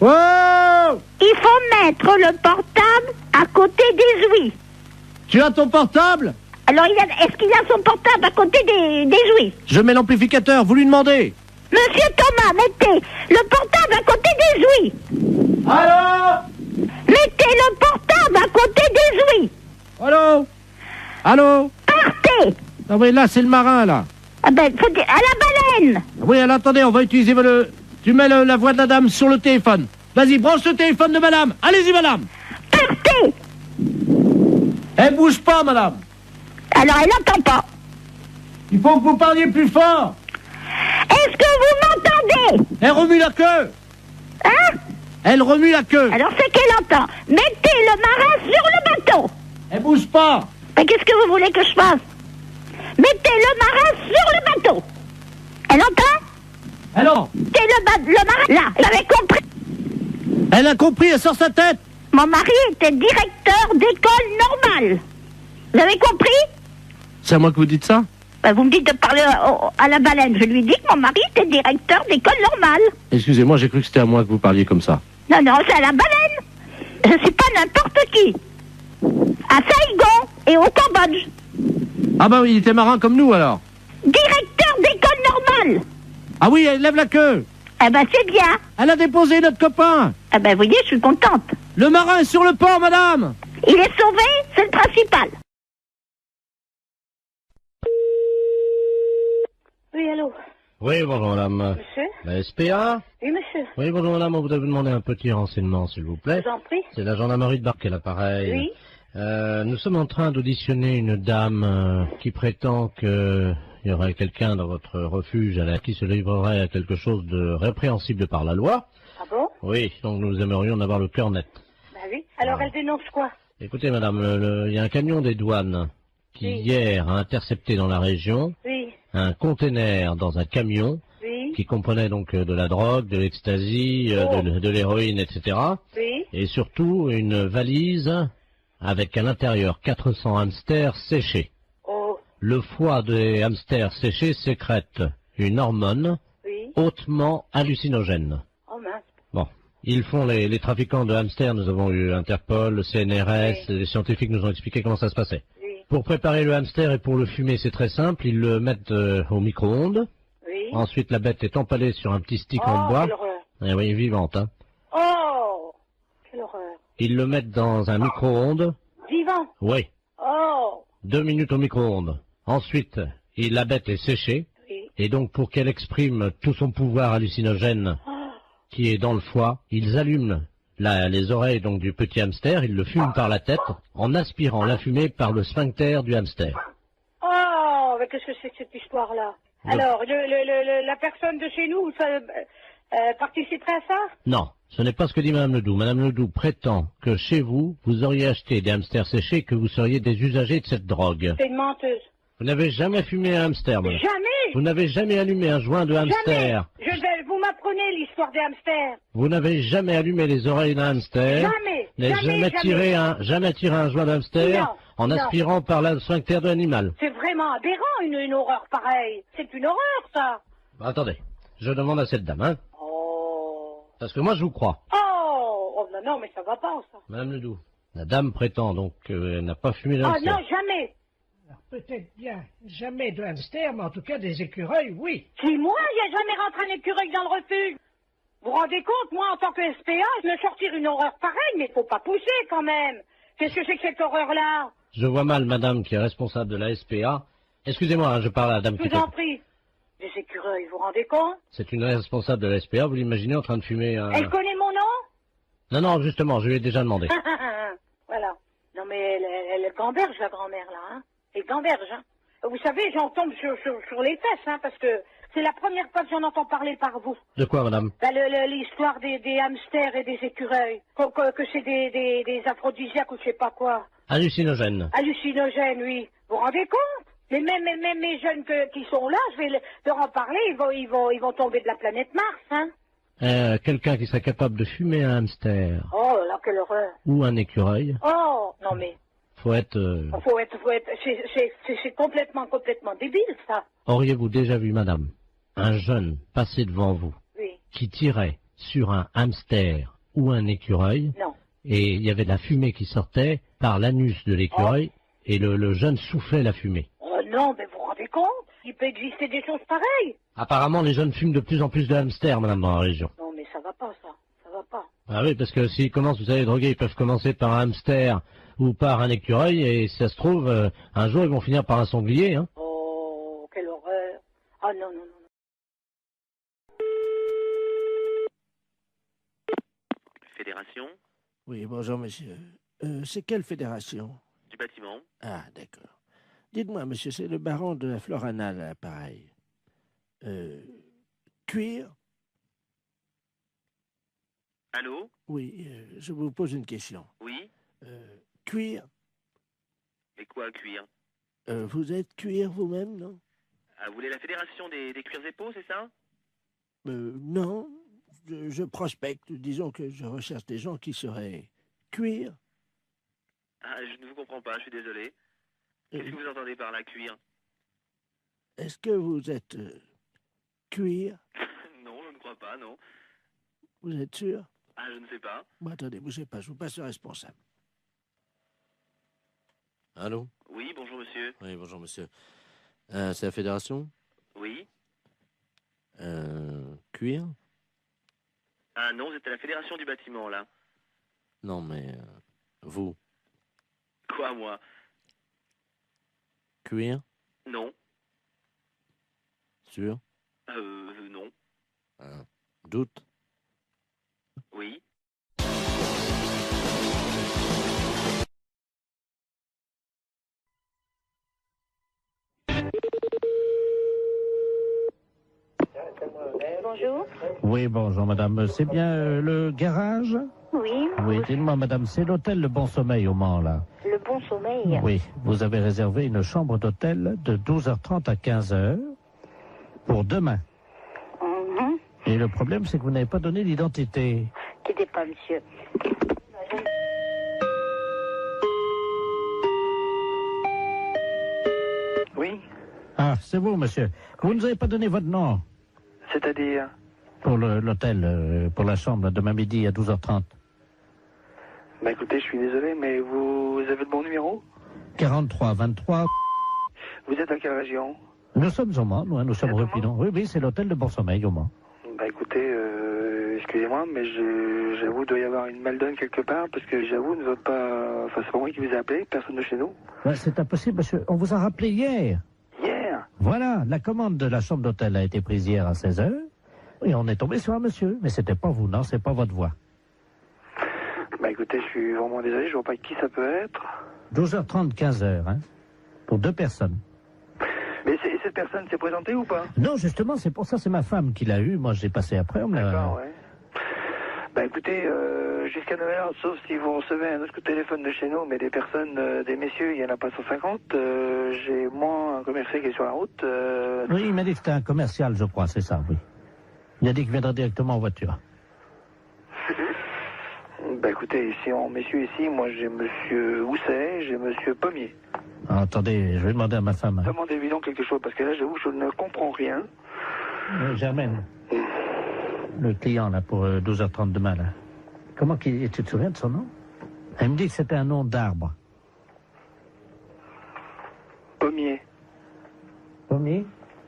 Wow! Il faut mettre le portable à côté des ouïes. Tu as ton portable? Alors, est-ce qu'il a son portable à côté des ouïes? Je mets l'amplificateur, vous lui demandez. Monsieur Thomas, mettez le portable à côté des ouïes. Allô? Mettez le portable à côté des ouïes. Allô? Allô? Partez. Non mais là, c'est le marin, là. Ah ben, faut dire, à la baleine. Oui, alors attendez, on va utiliser Tu mets la voix de la dame sur le téléphone. Vas-y, branche le téléphone de madame. Allez-y, madame. Partez. Elle bouge pas, madame. Alors, elle n'entend pas. Il faut que vous parliez plus fort. Est-ce que vous m'entendez? Elle remue la queue. Hein? Elle remue la queue. Alors, c'est qu'elle entend. Mettez le marin sur le bateau. Elle bouge pas. Mais qu'est-ce que vous voulez que je fasse? Mettez le marin sur le bateau. Elle entend? Alors? Mettez le marin là. Elle avait compris. Elle a compris, elle sort sa tête. Mon mari était directeur d'école normale. Vous avez compris? C'est à moi que vous dites ça? Ben, vous me dites de parler à la baleine. Je lui dis que mon mari était directeur d'école normale. Excusez-moi, j'ai cru que c'était à moi que vous parliez comme ça. Non, non, c'est à la baleine. Je suis pas n'importe qui. À Saigon et au Cambodge. Ah bah oui, il était marin comme nous alors. Directeur d'école normale. Ah oui, elle lève la queue. Eh ben, c'est bien. Elle a déposé notre copain. Eh ben, vous voyez, je suis contente. Le marin est sur le port, madame. Il est sauvé, c'est le principal. Oui, allô. Oui, bonjour madame. Monsieur? La SPA? Oui, monsieur. Oui, bonjour madame, on voudrait vous demander un petit renseignement, s'il vous plaît. Je vous en prie. C'est la gendarmerie de Barquet, l'appareil. Oui. Nous sommes en train d'auditionner une dame qui prétend qu'il y aurait quelqu'un dans votre refuge à qui se livrerait à quelque chose de répréhensible par la loi. Ah bon? Oui, donc nous aimerions en avoir le cœur net. Bah oui. Alors, elle dénonce quoi? Écoutez madame, il y a un camion des douanes qui hier a intercepté dans la région Oui. un conteneur dans un camion Oui. qui comprenait donc de la drogue, de l'ecstasy, de l'héroïne, etc. Oui. Et surtout une valise avec à l'intérieur 400 hamsters séchés. Oh. Le foie des hamsters séchés sécrète une hormone hautement hallucinogène. Oh mince. Bon, ils font les trafiquants de hamsters, nous avons eu Interpol, le CNRS, les scientifiques nous ont expliqué comment ça se passait. Pour préparer le hamster et pour le fumer, c'est très simple, ils le mettent au micro-ondes. Oui. Ensuite, la bête est empalée sur un petit stick en bois. Quelle horreur. Eh oui, vivante, hein. Oh. Quelle horreur. Ils le mettent dans un micro-ondes. Vivant. Oui. Oh. 2 minutes au micro-ondes. Ensuite, la bête est séchée. Oui. Et donc, pour qu'elle exprime tout son pouvoir hallucinogène qui est dans le foie, ils allument les oreilles donc du petit hamster, ils le fument par la tête en aspirant la fumée par le sphincter du hamster. Oh. Mais qu'est-ce que c'est que cette histoire-là? Alors, la personne de chez nous, ça, participerait à ça? Non, ce n'est pas ce que dit Madame Ledoux. Madame Ledoux prétend que chez vous, vous auriez acheté des hamsters séchés et que vous seriez des usagers de cette drogue. C'est une menteuse. Vous n'avez jamais fumé un hamster, madame. Jamais. Vous n'avez jamais allumé un joint de hamster. Vous m'apprenez l'histoire des hamsters. Vous n'avez jamais allumé les oreilles d'un hamster. Jamais. N'avez jamais tiré un joint de hamster Non, en non. aspirant par le sphincter de l'animal. C'est vraiment aberrant, une horreur pareille. C'est une horreur, ça. Attendez, je demande à cette dame, hein. Oh. Parce que moi je vous crois. Oh, non, mais ça va pas, ça. Madame Ledoux, la dame prétend donc qu'elle n'a pas fumé de Ah hamster. non, jamais. Peut-être bien jamais de hamster, mais en tout cas des écureuils, oui. Si moi, il n'y a jamais rentré un écureuil dans le refuge. Vous vous rendez compte, moi, en tant que SPA, je me sortir une horreur pareille, mais faut pas pousser, quand même. Qu'est-ce que c'est que cette horreur-là? Je vois mal madame qui est responsable de la SPA. Excusez-moi, hein, je parle à la dame Je qui vous en prie. Des écureuils, vous vous rendez compte? C'est une responsable de la SPA, vous l'imaginez en train de fumer un... Elle connaît mon nom? Non, non, justement, je lui ai déjà demandé. Voilà. Non, mais elle gamberge, la grand-mère, là, hein. Elle gamberge, hein. Vous savez, j'en tombe sur les fesses, hein, parce que c'est la première fois que j'en entends parler par vous. De quoi, madame? Ben, l'histoire des hamsters et des écureuils. Que c'est des aphrodisiaques ou je sais pas quoi. Hallucinogène. Hallucinogènes, oui. Vous vous rendez compte? Mais même mes jeunes qui sont là, je vais leur en parler, ils vont tomber de la planète Mars, hein. Quelqu'un qui serait capable de fumer un hamster Oh là là, quelle horreur. ou un écureuil, Oh, non mais, faut être... c'est complètement débile, ça. Auriez-vous déjà vu, madame, un jeune passer devant vous Oui. qui tirait sur un hamster ou un écureuil Non. et il y avait de la fumée qui sortait par l'anus de l'écureuil et le jeune soufflait la fumée? Oh non, mais vous vous rendez compte? Il peut exister des choses pareilles. Apparemment, les jeunes fument de plus en plus de hamsters, madame, dans la région. Non, mais ça va pas, ça. Ça va pas. Ah oui, parce que s'ils commencent, vous savez, droguer, ils peuvent commencer par un hamster ou par un écureuil, et si ça se trouve, un jour, ils vont finir par un sanglier, hein. Oh, quelle horreur. Ah non, non, non. Fédération Oui, bonjour, monsieur. C'est quelle fédération? du bâtiment. Ah, d'accord. Dites-moi, monsieur, c'est le baron de la Floranale à l'appareil. Cuir? Allô? Oui, je vous pose une question. Oui? Cuir? Et quoi, cuir? Vous êtes cuir vous-même, non? Ah, vous voulez la fédération des cuirs et peaux, c'est ça? Non. Je prospecte. Disons que je recherche des gens qui seraient cuir. Ah, je ne vous comprends pas, je suis désolé. Qu'est-ce que vous entendez par là, cuir? Est-ce que vous êtes cuir? Non, je ne crois pas, non. Vous êtes sûr? Ah, je ne sais pas. Bon, attendez, bougez pas, je vous passe le responsable. Allô? Oui, bonjour monsieur. Oui, bonjour monsieur. C'est la fédération? Oui. Cuir? Ah non, c'était la fédération du bâtiment, là. Non, mais vous? Quoi, moi? Cuir? Non. Sûr? Non. Doute? Oui. Bonjour. Oui, bonjour madame. C'est bien le garage? Oui. Oui, dites-moi madame, c'est l'hôtel Le Bon Sommeil au Mans, là. Le Bon Sommeil. Oui, vous avez réservé une chambre d'hôtel de 12h30 à 15h pour demain. Et le problème, c'est que vous n'avez pas donné l'identité. Quittez pas, monsieur. Oui. Ah, c'est vous, monsieur. Vous ne nous avez pas donné votre nom C'est-à-dire? pour l'hôtel, pour la chambre, demain midi à 12h30. Bah écoutez, je suis désolé, mais vous avez le bon numéro? 43 23. Vous êtes à quelle région? Nous sommes au Mans, nous sommes rue Pinon. Oui, oui, c'est l'hôtel de Bon Sommeil au Mans. Bah écoutez, excusez-moi, mais j'avoue, il doit y avoir une maldonne quelque part, parce que j'avoue, nous autres pas... Enfin, c'est pas moi qui vous ai appelé, personne de chez nous. Ouais, c'est impossible, monsieur. On vous a rappelé hier. Hier? Voilà, la commande de la chambre d'hôtel a été prise hier à 16h. Et on est tombé sur un monsieur. Mais c'était pas vous, non, c'est pas votre voix. Bah écoutez, je suis vraiment désolé, je vois pas qui ça peut être. 12h30, 15h, hein, pour 2 personnes. Mais cette personne s'est présentée ou pas? Non, justement, c'est pour ça, c'est ma femme qui l'a eu. Moi, je l'ai passé après. D'accord, ouais. Bah écoutez, jusqu'à 9h, sauf si vous recevez un autre coup de téléphone de chez nous, mais des personnes, des messieurs, il y en a pas 150. J'ai moi un commercial qui est sur la route. Oui, il m'a dit que c'était un commercial, je crois, c'est ça, oui. Il a dit qu'il viendrait directement en voiture. Bah écoutez, ici en messieurs ici, moi j'ai monsieur Housset, j'ai monsieur Pommier. Ah, attendez, je vais demander à ma femme. Demandez-lui donc quelque chose, parce que là, j'avoue, je ne comprends rien. Germaine, le client, là, pour 12h30 demain, là. Comment qu'il... Tu te souviens de son nom? Elle me dit que c'était un nom d'arbre. Pommier. Pommier?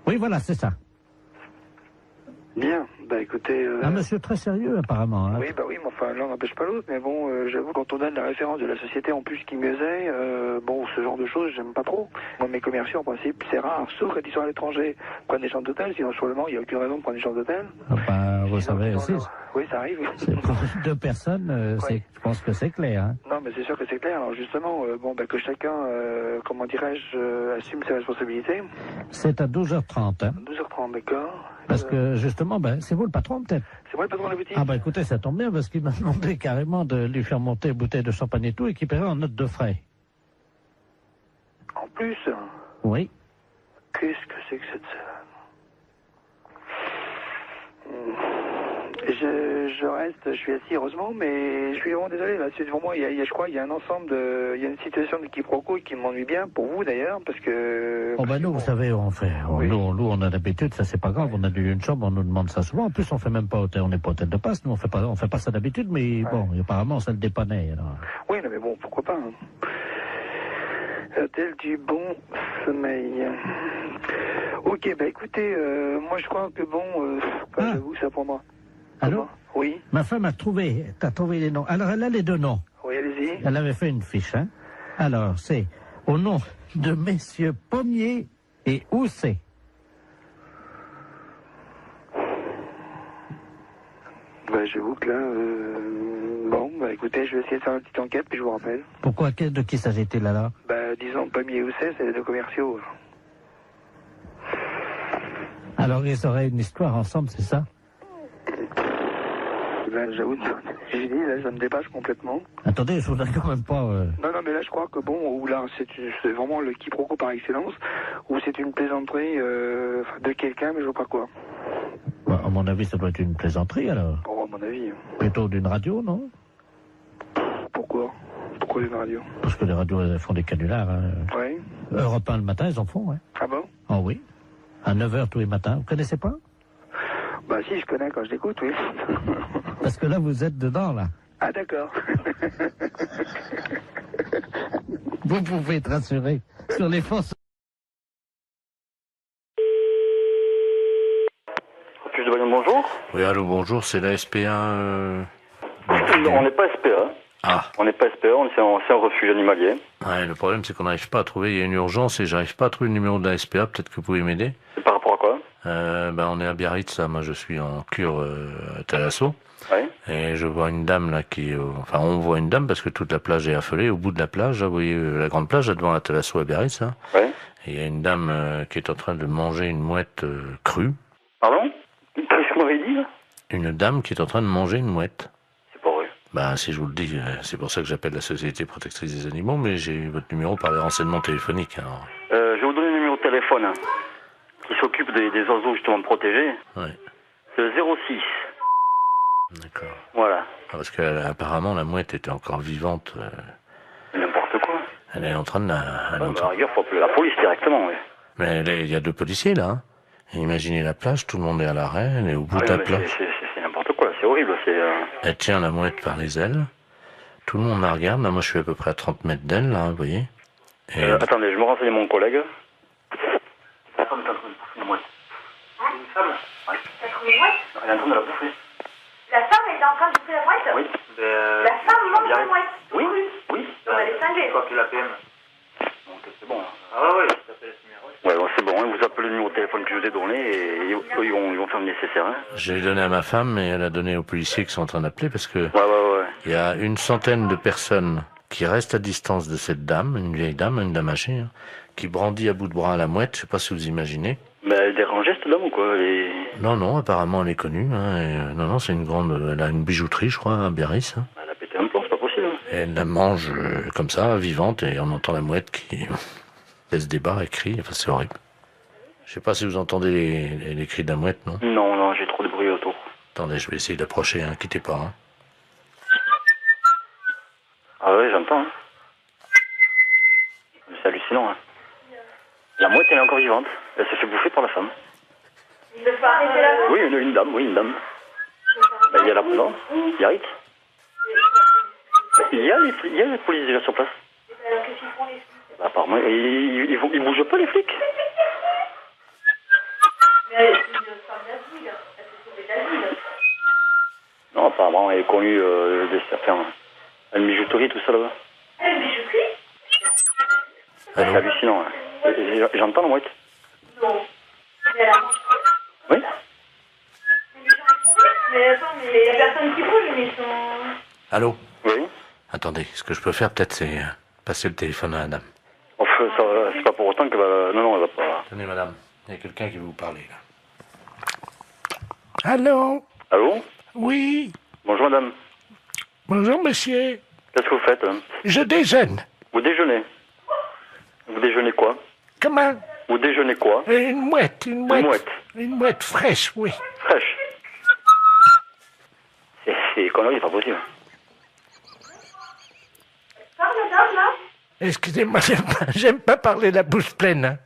Oui, voilà, c'est ça. Bien, bah écoutez... Un monsieur très sérieux, apparemment. Hein. Oui, bah oui, mais enfin, l'un n'empêche pas l'autre, mais bon, j'avoue, quand on donne la référence de la société en plus qui mieux est, bon, ce genre de choses, j'aime pas trop. Moi, mes commerciaux, en principe, c'est rare, sauf quand ils sont à l'étranger. Prennent des chambres d'hôtel, sinon, sur le Mans, il n'y a aucune raison de prendre des chambres d'hôtel. Ah bah, vous savez, si. Oui, ça arrive. C'est pour 2 personnes, je pense que c'est clair. Hein. Non, mais c'est sûr que c'est clair. Alors justement, bon, bah, que chacun, comment dirais-je, assume ses responsabilités. C'est à 12h30. Hein. 12h30, d'accord. Parce que justement, ben, c'est vous le patron peut-être? C'est moi le patron de la boutique. Ah bah écoutez, ça tombe bien parce qu'il m'a demandé carrément de lui faire monter une bouteille de champagne et tout et qu'il paierait en note de frais. En plus? Oui. Qu'est-ce que c'est que cette... Je reste, je suis assis heureusement, mais je suis vraiment désolé. Là, c'est vraiment, je crois, il y a un ensemble de, il y a une situation de quiproquo qui m'ennuie bien pour vous d'ailleurs, parce que. Oh ben nous, vous savez, on fait, nous, on a d'habitude, ça c'est pas grave. On a une chambre, on nous demande ça souvent. En plus, on fait même pas hôtel, on n'est pas hôtel de passe. Nous, on fait pas ça d'habitude, mais bon, apparemment, ça le dépannait. Alors. Oui, non, mais bon, pourquoi pas. Hein. Hôtel du Bon Sommeil. Ok, bah écoutez, moi je crois que bon, j'avoue, ça pour moi. Allô? Oui. Ma femme a trouvé, t'as trouvé les noms. Alors elle a les 2 noms. Oui, allez-y. Elle avait fait une fiche, hein. Alors, c'est au nom de messieurs Pommier et Housset. Bah j'avoue que là, bon, bah écoutez, je vais essayer de faire une petite enquête, puis je vous rappelle. Pourquoi? De qui s'agit-il là? Bah disons Pommier et Housset, c'est les 2 commerciaux. Alors ils auraient une histoire ensemble, c'est ça? Là, j'avoue, j'ai dit, là, ça me dépasse complètement. Attendez, je voudrais quand même pas... Non, mais là, je crois que bon, ou là, c'est vraiment le quiproquo par excellence, ou c'est une plaisanterie de quelqu'un, mais je vois pas quoi. Bah, à mon avis, ça doit être une plaisanterie, alors. Oh, à mon avis. Plutôt d'une radio, non? Pourquoi? Pourquoi d'une radio? Parce que les radios, elles font des canulars. Hein. Oui. Europe 1 le matin, ils en font, ouais. Ah bon? Oh oui. À 9h tous les matins. Vous connaissez pas? Bah si, je connais quand je l'écoute, oui. Parce que là, vous êtes dedans, là. Ah d'accord. Vous pouvez être rassuré sur les forces. Refuge de Bayonne, bonjour. Oui, allô, bonjour, c'est la SPA. Non, on n'est pas SPA. Ah. On n'est pas SPA, c'est un refuge animalier. Ouais, le problème, c'est qu'on n'arrive pas à trouver. Il y a une urgence et j'arrive pas à trouver le numéro de la SPA. Peut-être que vous pouvez m'aider. C'est par rapport à quoi? On est à Biarritz, là. Moi, je suis en cure à Thalasso. Ouais. Et je vois une dame, là, enfin, on voit une dame parce que toute la plage est affolée. Au bout de la plage, là, vous voyez la grande plage, là, devant la Thalasso à Biarritz, là. Ouais. Et il y a une dame qui est en train de manger une mouette crue. Pardon? Qu'est-ce que vous m'avez dit, là? Une dame qui est en train de manger une mouette. C'est pas vrai. Bah, si je vous le dis, c'est pour ça que j'appelle la Société Protectrice des Animaux, mais j'ai votre numéro par les renseignements téléphoniques. Alors. Je vais vous donner le numéro de téléphone, hein, qui s'occupe des oiseaux justement protégés. Ouais. C'est le 06. D'accord. Voilà. Ah, parce qu'apparemment, la mouette était encore vivante. N'importe quoi. Elle est en train de la... À la rigueur, faut appeler la police directement, oui. Mais il y a 2 policiers, là. Hein. Et imaginez la plage, tout le monde est à l'arrêt, elle est au bout de la plage. C'est n'importe quoi, c'est horrible. Elle tient la mouette par les ailes. Tout le monde la regarde. Là, moi, je suis à peu près à 30 mètres d'elle, là, vous voyez. Et attendez, je me renseigne mon collègue. La femme est en train de bouffer une mouette. Une femme? Oui. Elle a trouvé une mouette? Elle est en train de la bouffer. La femme est en train de bouffer la mouette? Oui. La femme mange la mouette? Oui, oui. Donc elle est cinglée. Je crois que la PM. Donc c'est bon. Ah ouais, ça fait le numéro. Ouais, bon, c'est bon, hein, vous appelez le numéro de téléphone que je vous ai donné et ils vont faire le nécessaire. Hein. Je l'ai donné à ma femme et elle a donné aux policiers qui sont en train d'appeler parce que il y a une centaine de personnes qui restent à distance de cette dame, une vieille dame, une dame âgée, hein, qui brandit à bout de bras la mouette, je sais pas si vous imaginez. Mais elle dérangeait cette dame ou quoi? Non, apparemment elle est connue. Hein, non, c'est une grande... Elle a une bijouterie, je crois, à Biarritz. Hein. Elle a pété un plomb, c'est pas possible. Et elle la mange comme ça, vivante, et on entend la mouette qui laisse des barres et crie. Enfin, c'est horrible. Je sais pas si vous entendez les cris de la mouette, non? Non, j'ai trop de bruit autour. Attendez, je vais essayer d'approcher, hein, quittez pas. Hein. Ah ouais, j'entends. Hein. C'est hallucinant. Hein. La mouette, elle est encore vivante. Elle s'est fait bouffer par la femme. Il ne faut arrêter la mouette? Oui, une dame. Il y a la non, Biarritz. Il y a les polices déjà sur place. Alors qu'est-ce qu'ils font les flics? Bah, apparemment, ils bougent pas les flics. Mais elle est une femme d'asile. Elle s'est sauvée d'asile. Non, apparemment, elle est connue de certains. Une bijouterie, tout ça là-bas. Elle a une bijouterie? C'est hallucinant. Hein. J'entends la mouette. Non. Mais elle a mangé. Oui. Mais attends, mais il y a personne qui bouge, mais ils sont... Allô? Oui. Attendez, ce que je peux faire peut-être c'est passer le téléphone à la dame. Enfin, c'est pas pour autant qu'elle va... Non, elle va pas... Tenez madame, il y a quelqu'un qui veut vous parler là. Allô? Allô? Oui. Bonjour madame. Bonjour monsieur. Qu'est-ce que vous faites? Hein? Je déjeune. Vous déjeunez? Vous déjeunez quoi? Comment? Vous déjeunez quoi? Une mouette. Une mouette? Une mouette fraîche, oui. Fraîche? C'est conneries, c'est pas possible. Parle madame, là? Excusez-moi, j'aime pas parler la bouche pleine. Hein.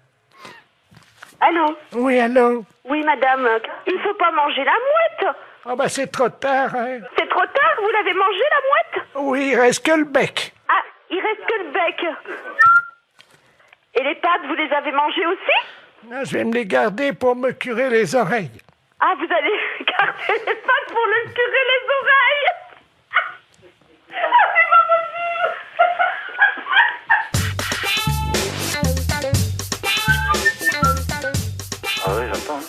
Allô? Oui, allô? Oui madame, il ne faut pas manger la mouette. Oh bah c'est trop tard, hein. C'est trop tard, vous l'avez mangée la mouette? Oui, il reste que le bec. Ah, il reste que le bec. Et les pattes, vous les avez mangées aussi? Non, je vais me les garder pour me curer les oreilles. Ah, vous allez garder les pattes pour le curer les oreilles? Ah, c'est pas possible! Ah oui, j'entends.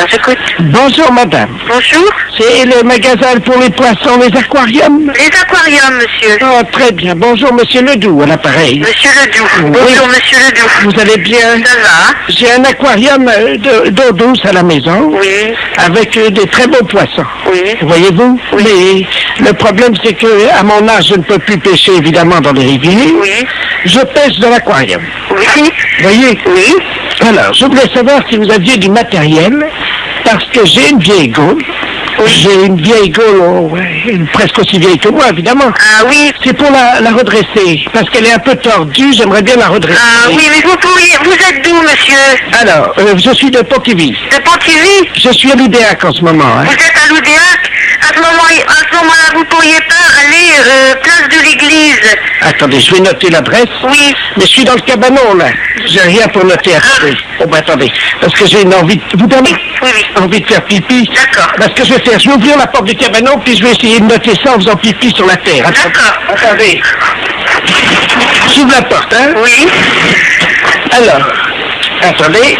J'écoute. Bonjour madame. Bonjour. C'est le magasin pour les poissons, les aquariums? Les aquariums, monsieur. Oh, très bien. Bonjour monsieur Ledoux à l'appareil. Monsieur Ledoux. Oui. Bonjour monsieur Ledoux. Vous allez bien? Ça va? J'ai un aquarium d'eau douce à la maison. Oui. Avec des très beaux poissons. Oui. Voyez-vous? Oui. Mais le problème c'est que à mon âge je ne peux plus pêcher évidemment dans les rivières. Oui. Je pêche dans l'aquarium. Oui. Voyez? Oui. Alors, je voulais savoir si vous aviez du matériel, parce que j'ai une vieille gaule J'ai une vieille gaule, presque aussi vieille que moi, évidemment. Ah oui. C'est pour la redresser, parce qu'elle est un peu tordue, j'aimerais bien la redresser. Ah oui, mais vous êtes d'où, monsieur? Alors, je suis de Pontivy. De Pontivy? Je suis à l'Oudéac en ce moment. Hein. Vous êtes à l'Oudéac? À ce moment-là, vous pourriez pas aller place de l'église. Attendez, je vais noter l'adresse. Oui. Mais je suis dans le cabanon, là. J'ai rien pour noter. Attendez. Oh, ben attendez. Parce que j'ai une envie de... Vous permettez? Oui. Envie de faire pipi. D'accord. Parce que je vais faire, je vais ouvrir la porte du cabanon, puis je vais essayer de noter ça en faisant pipi sur la terre. D'accord. Attendez. J'ouvre la porte, hein? Oui. Alors, attendez.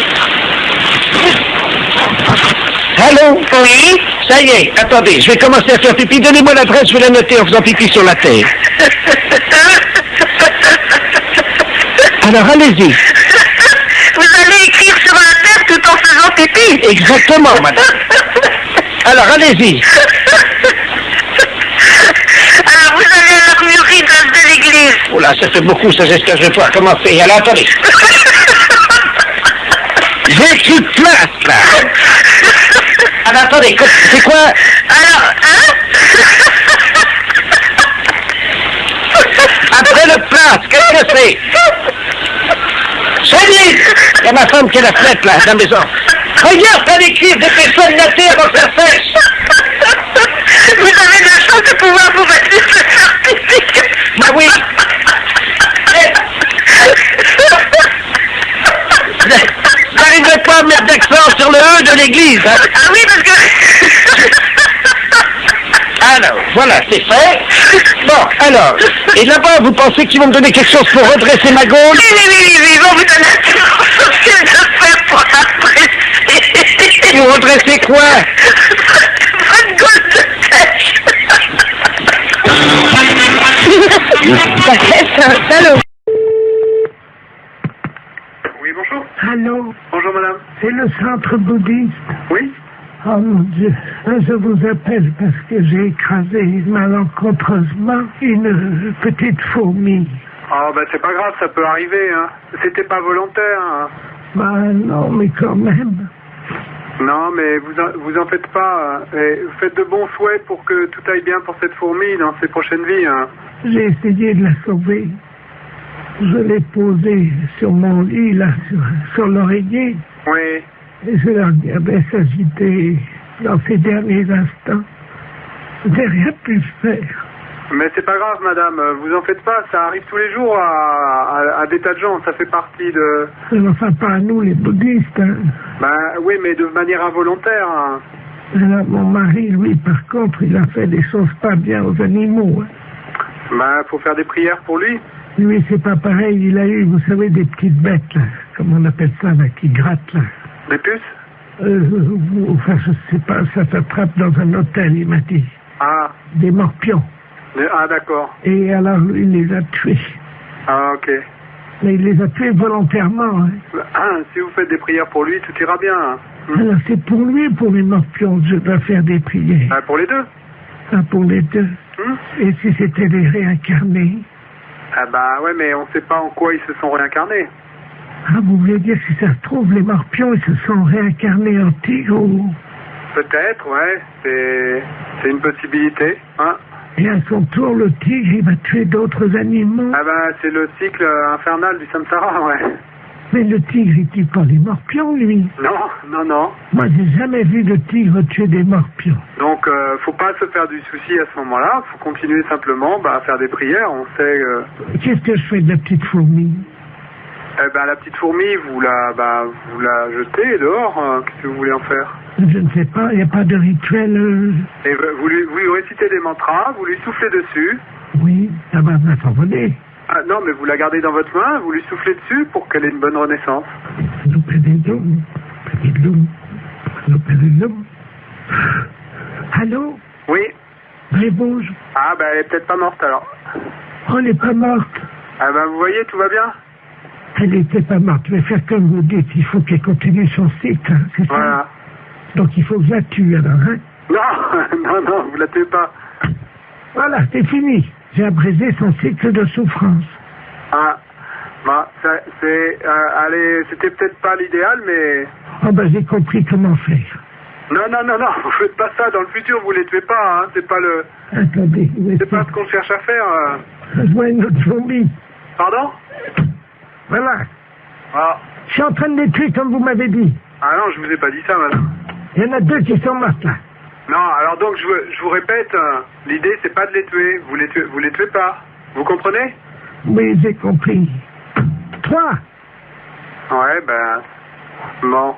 Allô? Oui. Ça y est, attendez, je vais commencer à faire pipi. Donnez-moi l'adresse, je vais la noter en faisant pipi sur la terre. Alors, allez-y. Vous allez écrire sur la terre tout en faisant pipi? Exactement, madame. Alors, allez-y. Alors, vous allez à l'armurerie de l'église. Oh là, ça fait beaucoup, ça, j'espère que je vais pouvoir commencer. Alors, attendez. J'ai écrit place, là. Alors, attendez, c'est quoi? Alors, hein? Après le place, qu'est-ce que c'est? Chérie! Il y a ma femme qui est la fenêtre, là, dans la maison. Regarde, t'as l'écrire, dépêche-toi de noter avant que ça sèche. Vous avez de la chance de pouvoir vous mettre de faire pipi. Bah oui. Vous n'arriverez pas à mettre d'accent sur le E de l'église, hein? Ah oui, parce que... Alors, voilà, c'est fait. Bon, alors, et là-bas, vous pensez qu'ils vont me donner quelque chose pour redresser ma gaule? Oui, ils vont vous donner quelque chose de faire pour redresser. Pour redresser quoi? Votre gaule de tête. Allô? Oui, bonjour. Allô? Bonjour, madame. C'est le centre bouddhiste? Oui. Oh mon Dieu, je vous appelle parce que j'ai écrasé malencontreusement une petite fourmi. Ah, bah c'est pas grave, ça peut arriver, hein. C'était pas volontaire, hein. Bah non, mais quand même. Non, mais vous en faites pas. Et faites de bons souhaits pour que tout aille bien pour cette fourmi dans ses prochaines vies, hein. J'ai essayé de la sauver. Je l'ai posée sur mon lit, là, sur l'oreiller. Oui. Et je la regardais s'agiter dans ces derniers instants. Je n'ai rien pu faire. Mais c'est pas grave, madame, vous en faites pas, ça arrive tous les jours à des tas de gens, ça fait partie de... Enfin, pas à nous, les bouddhistes, hein. Ben oui, mais de manière involontaire, hein. Alors, mon mari, lui, par contre, il a fait des choses pas bien aux animaux, hein. Ben, faut faire des prières pour lui. Lui, c'est pas pareil, il a eu, vous savez, des petites bêtes, là, comme on appelle ça, là, qui grattent, là. Des puces? Enfin, je sais pas, ça s'attrape dans un hôtel, il m'a dit. Ah. Des morpions. Ah, d'accord. Et alors, lui, il les a tués. Ah, ok. Mais il les a tués volontairement, hein. Ah, si vous faites des prières pour lui, tout ira bien. Hein. Alors, c'est pour lui ou pour les morpions que je dois faire des prières? Ah, pour les deux. Ah, pour les deux. Et si c'était des réincarnés? Ah bah ouais, mais on sait pas en quoi ils se sont réincarnés. Ah, vous voulez dire, si ça se trouve, les morpions, ils se sont réincarnés en tigre ou... Peut-être, ouais, c'est une possibilité, hein. Et à son tour, le tigre, il va tuer d'autres animaux. Ah ben, c'est le cycle infernal du samsara, ouais. Mais le tigre, il tue pas les morpions, lui. Non. Moi, j'ai jamais vu de tigre tuer des morpions. Donc, faut pas se faire du souci à ce moment-là. Faut continuer simplement à faire des prières. On sait... Qu'est-ce que je fais de la petite fourmi? Eh ben, la petite fourmi, vous la jetez dehors. Qu'est-ce que vous voulez en faire? Je ne sais pas, il n'y a pas de rituel... Et vous lui récitez des mantras, vous lui soufflez dessus. Oui, ça va s'envoler. Ah non, mais vous la gardez dans votre main, vous lui soufflez dessus pour qu'elle ait une bonne renaissance. Allô? Oui. Elle bouge. Ah, ben elle est peut-être pas morte alors. Oh, elle n'est pas morte. Ah ben vous voyez, tout va bien. Elle n'était pas morte. Je vais faire comme vous dites. Il faut qu'elle continue son cycle, hein, c'est ça? Voilà. Donc il faut que je la tue alors, hein? Non, vous la tuez pas. Voilà, c'est fini. J'ai abrégé son cycle de souffrance. Ah, bah, allez, c'était peut-être pas l'idéal, mais... Oh ben j'ai compris comment faire. Non, vous faites pas ça. Dans le futur, vous les tuez pas, hein. C'est pas le... Attendez, C'est pas ce qu'on cherche à faire. je vois une autre zombie. Pardon? Voilà. Ah. Je suis en train de les tuer comme vous m'avez dit. Ah non, je vous ai pas dit ça, madame. Il y en a 2 qui sont mortes là. Non, alors donc je vous répète, l'idée c'est pas de les tuer. Vous les tuez pas. Vous comprenez? Oui, j'ai compris. 3. Ouais, ben... Bon.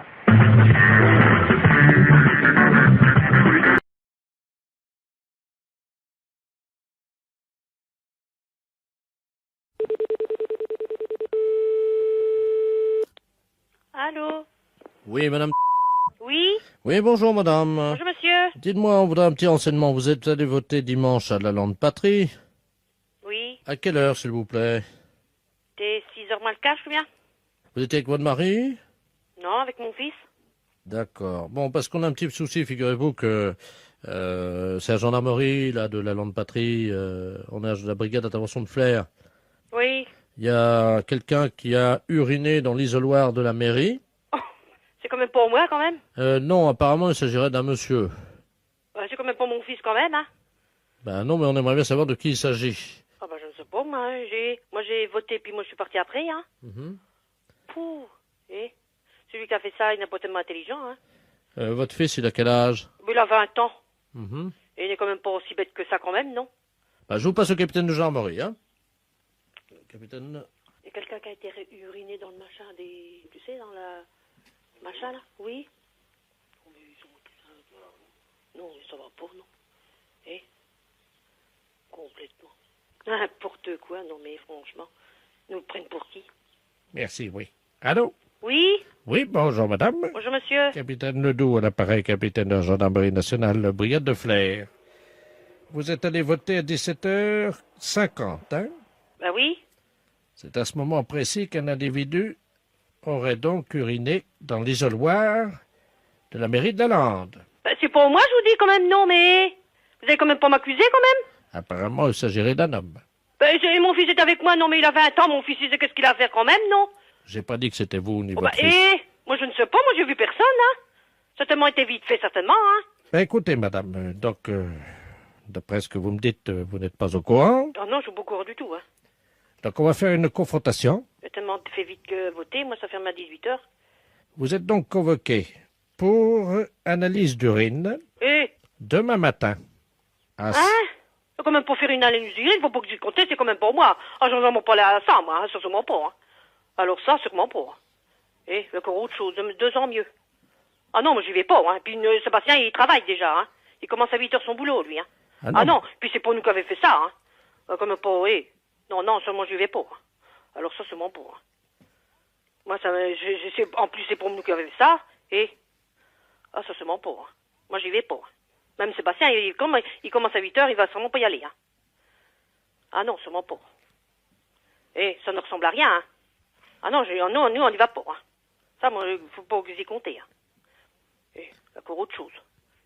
Allô? Oui, madame. Oui? Oui, bonjour, madame. Bonjour, monsieur. Dites-moi, on voudrait un petit renseignement. Vous êtes allé voter dimanche à la Lande Patrie? Oui. À quelle heure, s'il vous plaît? T'es 6h moins le quart, je bien? Vous étiez avec votre mari? Non, avec mon fils. D'accord. Bon, parce qu'on a un petit souci, figurez-vous que c'est la gendarmerie là de la Lande Patrie, on a la brigade d'intervention de Flers. Oui. Il y a quelqu'un qui a uriné dans l'isoloir de la mairie. Oh, c'est quand même pour moi, quand même. Non, apparemment, il s'agirait d'un monsieur. C'est quand même pour mon fils, quand même, hein. Ben non, mais on aimerait bien savoir de qui il s'agit. Ah bah je ne sais pas, moi. Moi j'ai voté, puis moi je suis parti après, hein. Pouh. Et celui qui a fait ça, il n'est pas tellement intelligent, hein. Votre fils, il a quel âge? Il a 20 ans. Mhm. Et il n'est quand même pas aussi bête que ça, quand même, non? Ben, je vous passe au capitaine de gendarmerie, hein. Capitaine... Il y a quelqu'un qui a été uriné dans le machin des... Tu sais, dans la... Machin, là? Oui? Non, ça va pas, non. Eh? Complètement. N'importe quoi, non, mais franchement. Nous prennent pour qui? Merci, oui. Allô? Oui? Oui, bonjour, madame. Bonjour, monsieur. Capitaine Ledoux, à l'appareil, capitaine de la gendarmerie nationale, brigade de Flers. Vous êtes allé voter à 17h50, hein? Ben oui. C'est à ce moment précis qu'un individu aurait donc uriné dans l'isoloir de la mairie de la Lande. Ben, c'est pour moi, je vous dis quand même, non, mais... Vous allez quand même pas m'accuser, quand même? Apparemment, il s'agirait d'un homme. Ben, mon fils est avec moi, non, mais il a 20 ans, mon fils, il sait qu'est-ce qu'il a à faire quand même, non? J'ai pas dit que c'était vous ni Oh, votre ben, fils. moi je ne sais pas, moi j'ai vu personne, hein. Certainement été vite fait, certainement, hein. Ben, écoutez, madame, donc, d'après ce que vous me dites, vous n'êtes pas au courant. Oh non, je suis pas au courant du tout, hein. Donc, on va faire une confrontation. J'ai tellement fait vite que voter, moi ça ferme à 18h. Vous êtes donc convoqué pour analyse d'urine demain matin. Hein? Quand même pour faire une analyse d'urine, il faut pas que j'y compte, c'est quand même pour moi. Ah, j'en ai pas là ça, moi, hein, sûrement pas, hein. Alors ça, sûrement pas. Et encore autre chose, 2 ans mieux. Ah non, moi j'y vais pas, hein. Puis Sébastien, il travaille déjà, hein. Il commence à 8h son boulot, lui, hein. Ah non, puis c'est pas nous qui avait fait ça, hein. Comme pas, Non, seulement j'y vais pas. Hein. Alors ça, sûrement pas. Hein. Moi, ça, en plus, c'est pour nous qui avait fait ça, Ah, ça, sûrement pas. Hein. Moi, j'y vais pas. Hein. Même Sébastien, il commence à 8h, il va sûrement pas y aller, hein. Ah non, sûrement pas. Ça ne ressemble à rien, hein. Ah non, nous, on y va pas, hein. Ça, moi, faut pas que vous y comptez, hein. Encore autre chose.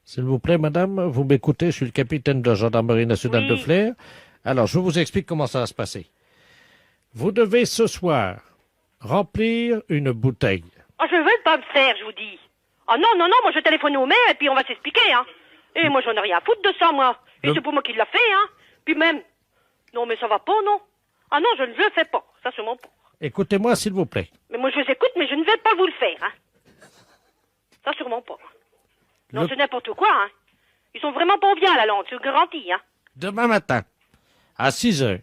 S'il vous plaît, madame, vous m'écoutez, je suis le capitaine de la gendarmerie nationale de Flers. Alors, je vous explique comment ça va se passer. Vous devez ce soir remplir une bouteille. Ah, je veux pas me faire, je vous dis. Ah non, moi je téléphone au maire et puis on va s'expliquer, hein. Et moi j'en ai rien à foutre de ça, moi. Et c'est pour moi qui l'a fait, hein. Puis même, non mais ça va pas, non. Ah non, je ne le fais pas, ça sûrement pas. Écoutez-moi, s'il vous plaît. Mais moi je vous écoute, mais je ne vais pas vous le faire, hein. Ça sûrement pas. Non, c'est n'importe quoi, hein. Ils sont vraiment pas bien, la Lande, je vous garantis, hein. Demain matin, à 6h,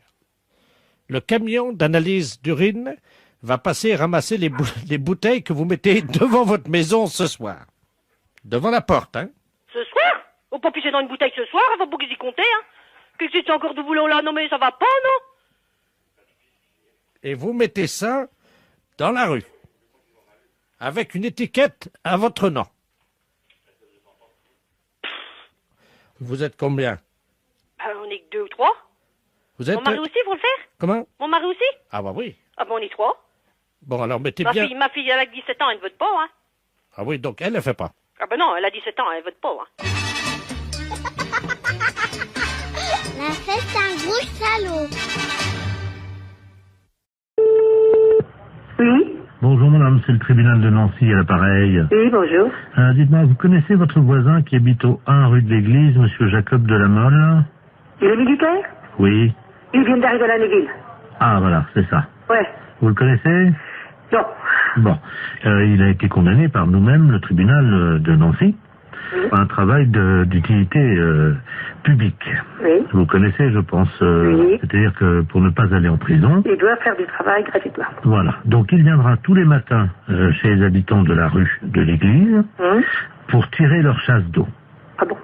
le camion d'analyse d'urine va passer et ramasser les bouteilles que vous mettez devant votre maison ce soir. Devant la porte, hein. Ce soir? Faut pas pisser dans une bouteille ce soir, faut pas qu'ils y compter, hein. Qu'est-ce que c'est encore de boulot là? Non mais ça va pas, non? Et vous mettez ça dans la rue, avec une étiquette à votre nom. Vous êtes combien? On est que 2 ou 3. Vous êtes... Mon mari aussi, vous le faire? Comment? Mon mari aussi? Ah bah oui. Ah bah on est 3. Bon, alors mettez bien... Ma fille, elle a 17 ans, elle ne vote pas, hein. Ah oui, donc elle ne fait pas. Ah bah non, elle a 17 ans, elle vote pas, hein. La fête, un gros salaud. Oui. Bonjour madame, c'est le tribunal de Nancy à l'appareil. Oui, bonjour. Dites-moi, vous connaissez votre voisin qui habite au 1 rue de l'Église, monsieur Jacob de la Mole? Il est militaire? Oui. Il vient d'arriver à la Neuville. Ah voilà, c'est ça. Ouais. Vous le connaissez? Non. Bon, il a été condamné par nous-mêmes, le tribunal de Nancy, pour un travail d'utilité publique. Oui. Vous connaissez, je pense. Oui. C'est-à-dire que pour ne pas aller en prison... Il doit faire du travail gratuitement. Voilà. Donc il viendra tous les matins chez les habitants de la rue de l'église pour tirer leur chasse d'eau. Ah bon?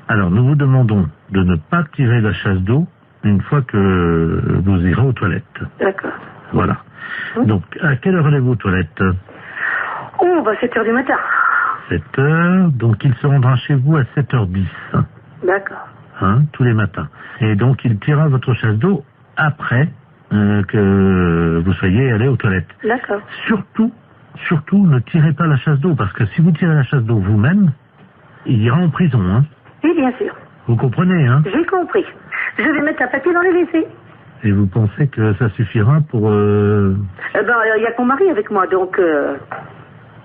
Alors nous vous demandons de ne pas tirer la chasse d'eau une fois que vous irez aux toilettes. D'accord. Voilà. Donc à quelle heure allez-vous aux toilettes? Oh, bah 7h du matin. 7h, donc il se rendra chez vous à 7h10. D'accord. Hein, tous les matins. Et donc il tirera votre chasse d'eau après que vous soyez allé aux toilettes. D'accord. Surtout, ne tirez pas la chasse d'eau, parce que si vous tirez la chasse d'eau vous-même, il ira en prison, hein. Oui, bien sûr. Vous comprenez, hein? J'ai compris. Je vais mettre un papier dans les WC. Et vous pensez que ça suffira pour... il y a mon mari avec moi, donc...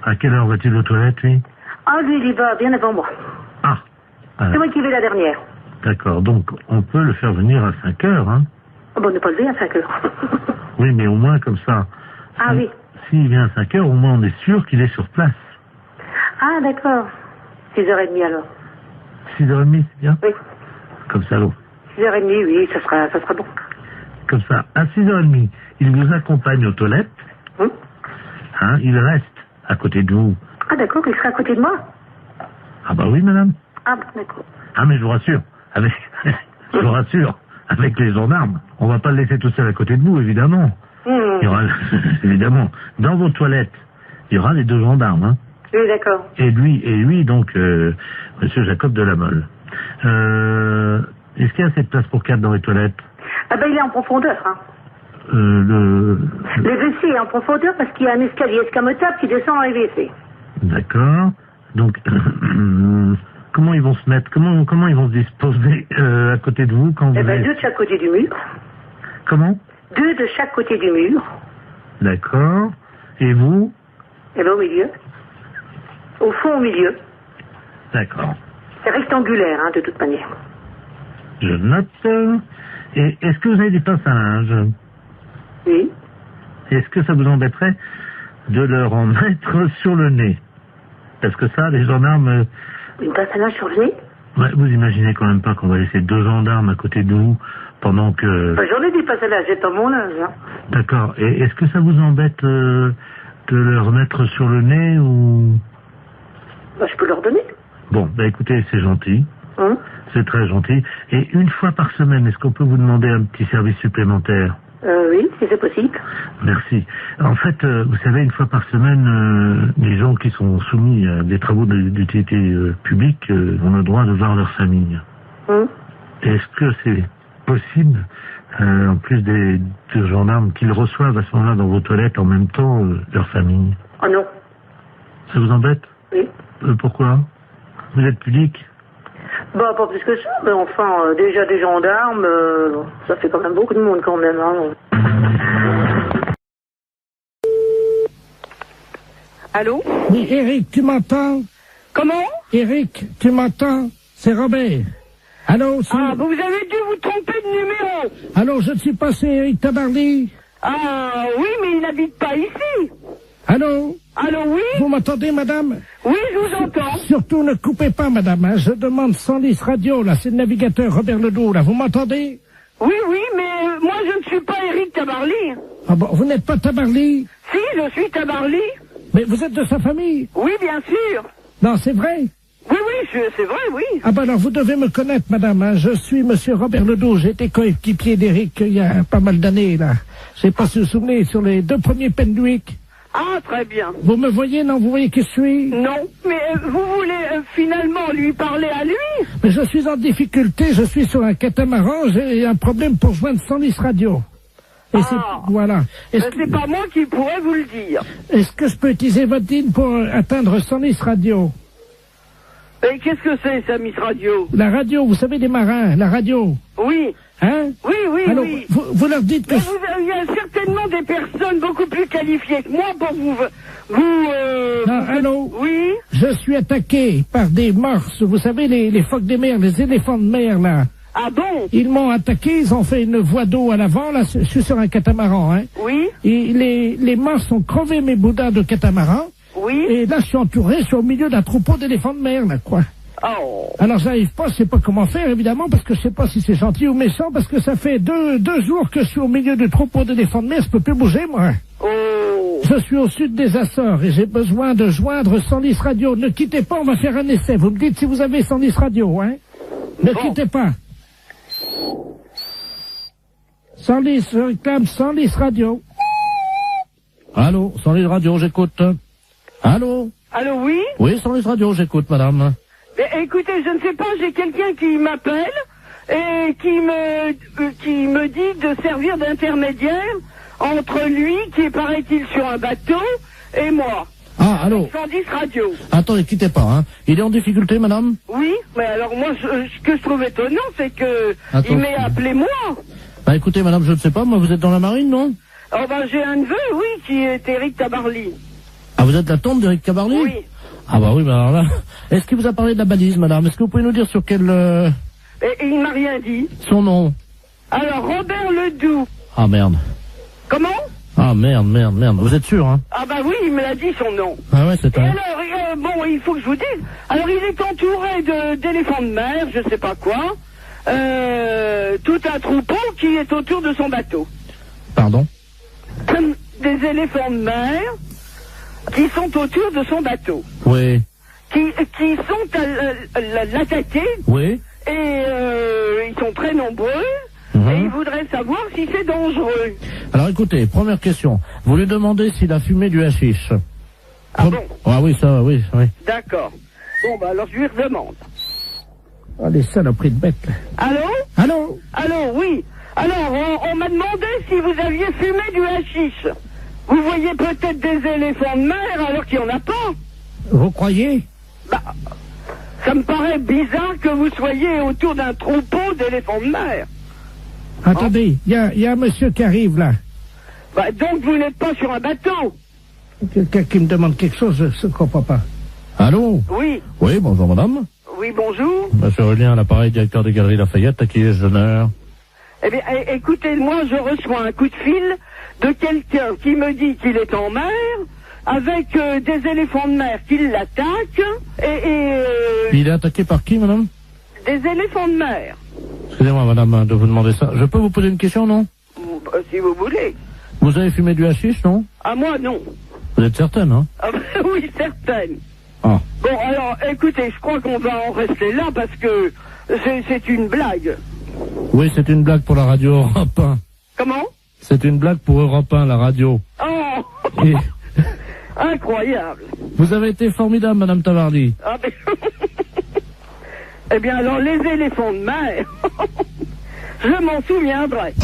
À quelle heure va-t-il aux toilettes, lui? Ah, lui, il y va bien avant moi. Ah. C'est moi qui vais la dernière. D'accord, donc on peut le faire venir à 5 heures, hein? Ah bon, on n'est pas levé à 5 heures. Oui, mais au moins comme ça. Ah oui. S'il vient à 5 heures, au moins on est sûr qu'il est sur place. Ah, d'accord. 6h30 alors. 6h30, c'est bien? Oui. Comme ça, l'eau. 6h30, oui, ça sera bon. Comme ça, à 6h30, il vous accompagne aux toilettes. Hein, il reste à côté de vous. Ah d'accord, il sera à côté de moi? Ah bah oui, madame. Ah bon, d'accord. Ah mais je vous rassure, avec les gendarmes, on va pas le laisser tout seul à côté de vous, évidemment. Il y aura, évidemment, dans vos toilettes, il y aura les 2 gendarmes, hein. Oui, d'accord. Et lui, donc, monsieur Jacob de la Mole. Est-ce qu'il y a assez de place pour 4 dans les toilettes? Ah ben il est en profondeur, hein. Le WC est en profondeur parce qu'il y a un escalier escamotable qui descend dans les WC. D'accord. Donc, comment ils vont se mettre, comment ils vont se disposer à côté de vous quand vous... 2 de chaque côté du mur. Comment? 2 de chaque côté du mur. D'accord. Et vous? Au milieu. Au fond, au milieu. D'accord. C'est rectangulaire, hein, de toute manière. Je note. Et est-ce que vous avez des passages? Oui. Est-ce que ça vous embêterait de leur en mettre sur le nez? Parce que ça, les gendarmes... Une passage sur le nez? Ouais, vous imaginez quand même pas qu'on va laisser 2 gendarmes à côté de vous pendant que... J'en ai des passages, j'ai dans mon linge. Hein. D'accord. Et est-ce que ça vous embête de leur mettre sur le nez ou... Je peux leur donner. Bon, écoutez, c'est gentil. C'est très gentil. Et une fois par semaine, est-ce qu'on peut vous demander un petit service supplémentaire? Oui, si c'est possible. Merci. En fait, vous savez, une fois par semaine, les gens qui sont soumis à des travaux d'utilité publique ont le droit de voir leur famille. Est-ce que c'est possible, en plus des gendarmes, qu'ils reçoivent à ce moment-là dans vos toilettes en même temps leur famille? Oh non. Ça vous embête? Oui. Pourquoi? Vous êtes pudique? Bah, pas plus que ça, mais enfin, déjà des gendarmes, ça fait quand même beaucoup de monde quand même, hein. Allô? Oui, Eric, tu m'entends? Comment? Eric, tu m'entends? C'est Robert. Allô? Ah, vous avez dû vous tromper de numéro. Allô, je ne suis pas Eric Tabarly? Ah, oui, mais il n'habite pas ici. Allô? Allô, oui? Vous m'entendez, madame? Oui, je vous entends. Surtout ne coupez pas, madame, hein. Je demande 110 radio, là, c'est le navigateur Robert Ledoux, là, vous m'entendez? Oui, mais moi je ne suis pas Eric Tabarly. Ah bon, vous n'êtes pas Tabarly? Si, je suis Tabarly. Mais vous êtes de sa famille? Oui, bien sûr. Non, c'est vrai? Oui, c'est vrai, oui. Ah ben alors, vous devez me connaître, madame, hein. Je suis monsieur Robert Ledoux, j'ai été coéquipier d'Eric il y a pas mal d'années, là. Je sais pas si vous vous souvenez, sur les 2 premiers Penduic. Ah, très bien. Vous me voyez, non? Vous voyez qui je suis? Non, mais vous voulez finalement lui parler à lui? Mais je suis en difficulté, je suis sur un catamaran, j'ai un problème pour joindre 110 radio. Et voilà. C'est pas moi qui pourrais vous le dire. Est-ce que je peux utiliser votre ligne pour atteindre 110 radio? Et qu'est-ce que c'est, ça, Miss Radio? La radio, vous savez, des marins, la radio. Oui. Hein? Oui, oui, alors, oui. Vous leur dites que... Il y a certainement des personnes beaucoup plus qualifiées que moi pour vous... Non, allô? Oui? Je suis attaqué par des morses, vous savez, les phoques des mers, les éléphants de mer, là. Ah bon? Ils m'ont attaqué, ils ont fait une voie d'eau à l'avant, là, je suis sur un catamaran, hein. Oui? Et les morses ont crevé mes boudins de catamaran. Oui? Et là, je suis entouré, je suis au milieu d'un troupeau d'éléphants de mer, là, quoi. Oh. Alors, j'arrive pas, je sais pas comment faire, évidemment, parce que je sais pas si c'est gentil ou méchant, parce que ça fait deux jours que je suis au milieu du troupeau d'éléphants de mer, je peux plus bouger, moi. Oh. Je suis au sud des Açores et j'ai besoin de joindre Sandis Radio. Ne quittez pas, on va faire un essai. Vous me dites si vous avez Sandis Radio, hein? Ne quittez pas. Sandis, je réclame Sandis Radio. Allô, Sandis Radio, j'écoute. Allô? Allô, oui? Oui, Sandis Radio, j'écoute, madame. Mais, écoutez, je ne sais pas, j'ai quelqu'un qui m'appelle et qui me dit de servir d'intermédiaire entre lui, qui est, paraît-il, sur un bateau, et moi. Ah, allô? Sandis Radio. Attendez, quittez pas, hein. Il est en difficulté, madame? Oui, mais alors moi, ce que je trouve étonnant, c'est que il m'ait appelé moi. Bah écoutez, madame, je ne sais pas, moi, vous êtes dans la marine, non? Oh ben, j'ai un neveu, oui, qui est Éric Tabarly. Ah, vous êtes la tante d'Éric Tabarly? Oui. Ah bah oui, bah alors là... Est-ce qu'il vous a parlé de la balise, madame? Est-ce que vous pouvez nous dire sur quel... Et il m'a rien dit. Son nom? Alors, Robert Ledoux. Ah, merde. Comment? Ah, merde. Vous êtes sûr, hein? Ah bah oui, il me l'a dit, son nom. Ah ouais, c'est Et un... alors, bon, il faut que je vous dise. Alors, il est entouré d'éléphants de mer, je sais pas quoi. Tout un troupeau qui est autour de son bateau. Pardon? Des éléphants de mer qui sont autour de son bateau. Oui. Qui sont à l'attaquer. Oui. Et ils sont très nombreux. Et ils voudraient savoir si c'est dangereux. Alors écoutez, première question. Vous lui demandez s'il a fumé du hashish. Ah bon? Ah oui, ça, oui. D'accord. Bon, bah alors je lui redemande. Ah, les saloperies de bêtes. Allô? Allô, oui. Alors, on m'a demandé si vous aviez fumé du hashish. Vous voyez peut-être des éléphants de mer alors qu'il n'y en a pas. Vous croyez? Bah, ça me paraît bizarre que vous soyez autour d'un troupeau d'éléphants de mer. Attendez, il y a un monsieur qui arrive là. Bah, donc vous n'êtes pas sur un bateau. Quelqu'un qui me demande quelque chose, je ne comprends pas. Allô? Oui. Oui, bonjour madame. Oui, bonjour. Monsieur Aurélien, à l'appareil, directeur des Galeries Lafayette, à qui ai-je l'honneur? Eh bien, écoutez, moi je reçois un coup de fil de quelqu'un qui me dit qu'il est en mer, avec des éléphants de mer qui l'attaquent, Il est attaqué par qui, madame? Des éléphants de mer. Excusez-moi, madame, de vous demander ça. Je peux vous poser une question, non? Si vous voulez. Vous avez fumé du hashish, non? Ah, moi, non. Vous êtes certaine, hein? Ah, oui, certaine. Ah. Bon, alors, écoutez, je crois qu'on va en rester là parce que c'est une blague. Oui, c'est une blague pour la radio Europe 1. Comment? C'est une blague pour Europe 1, la radio. Oh. Et... Incroyable. Vous avez été formidable, madame Tabarly. Ah, mais... Eh bien, alors, les éléphants de mer, je m'en souviendrai.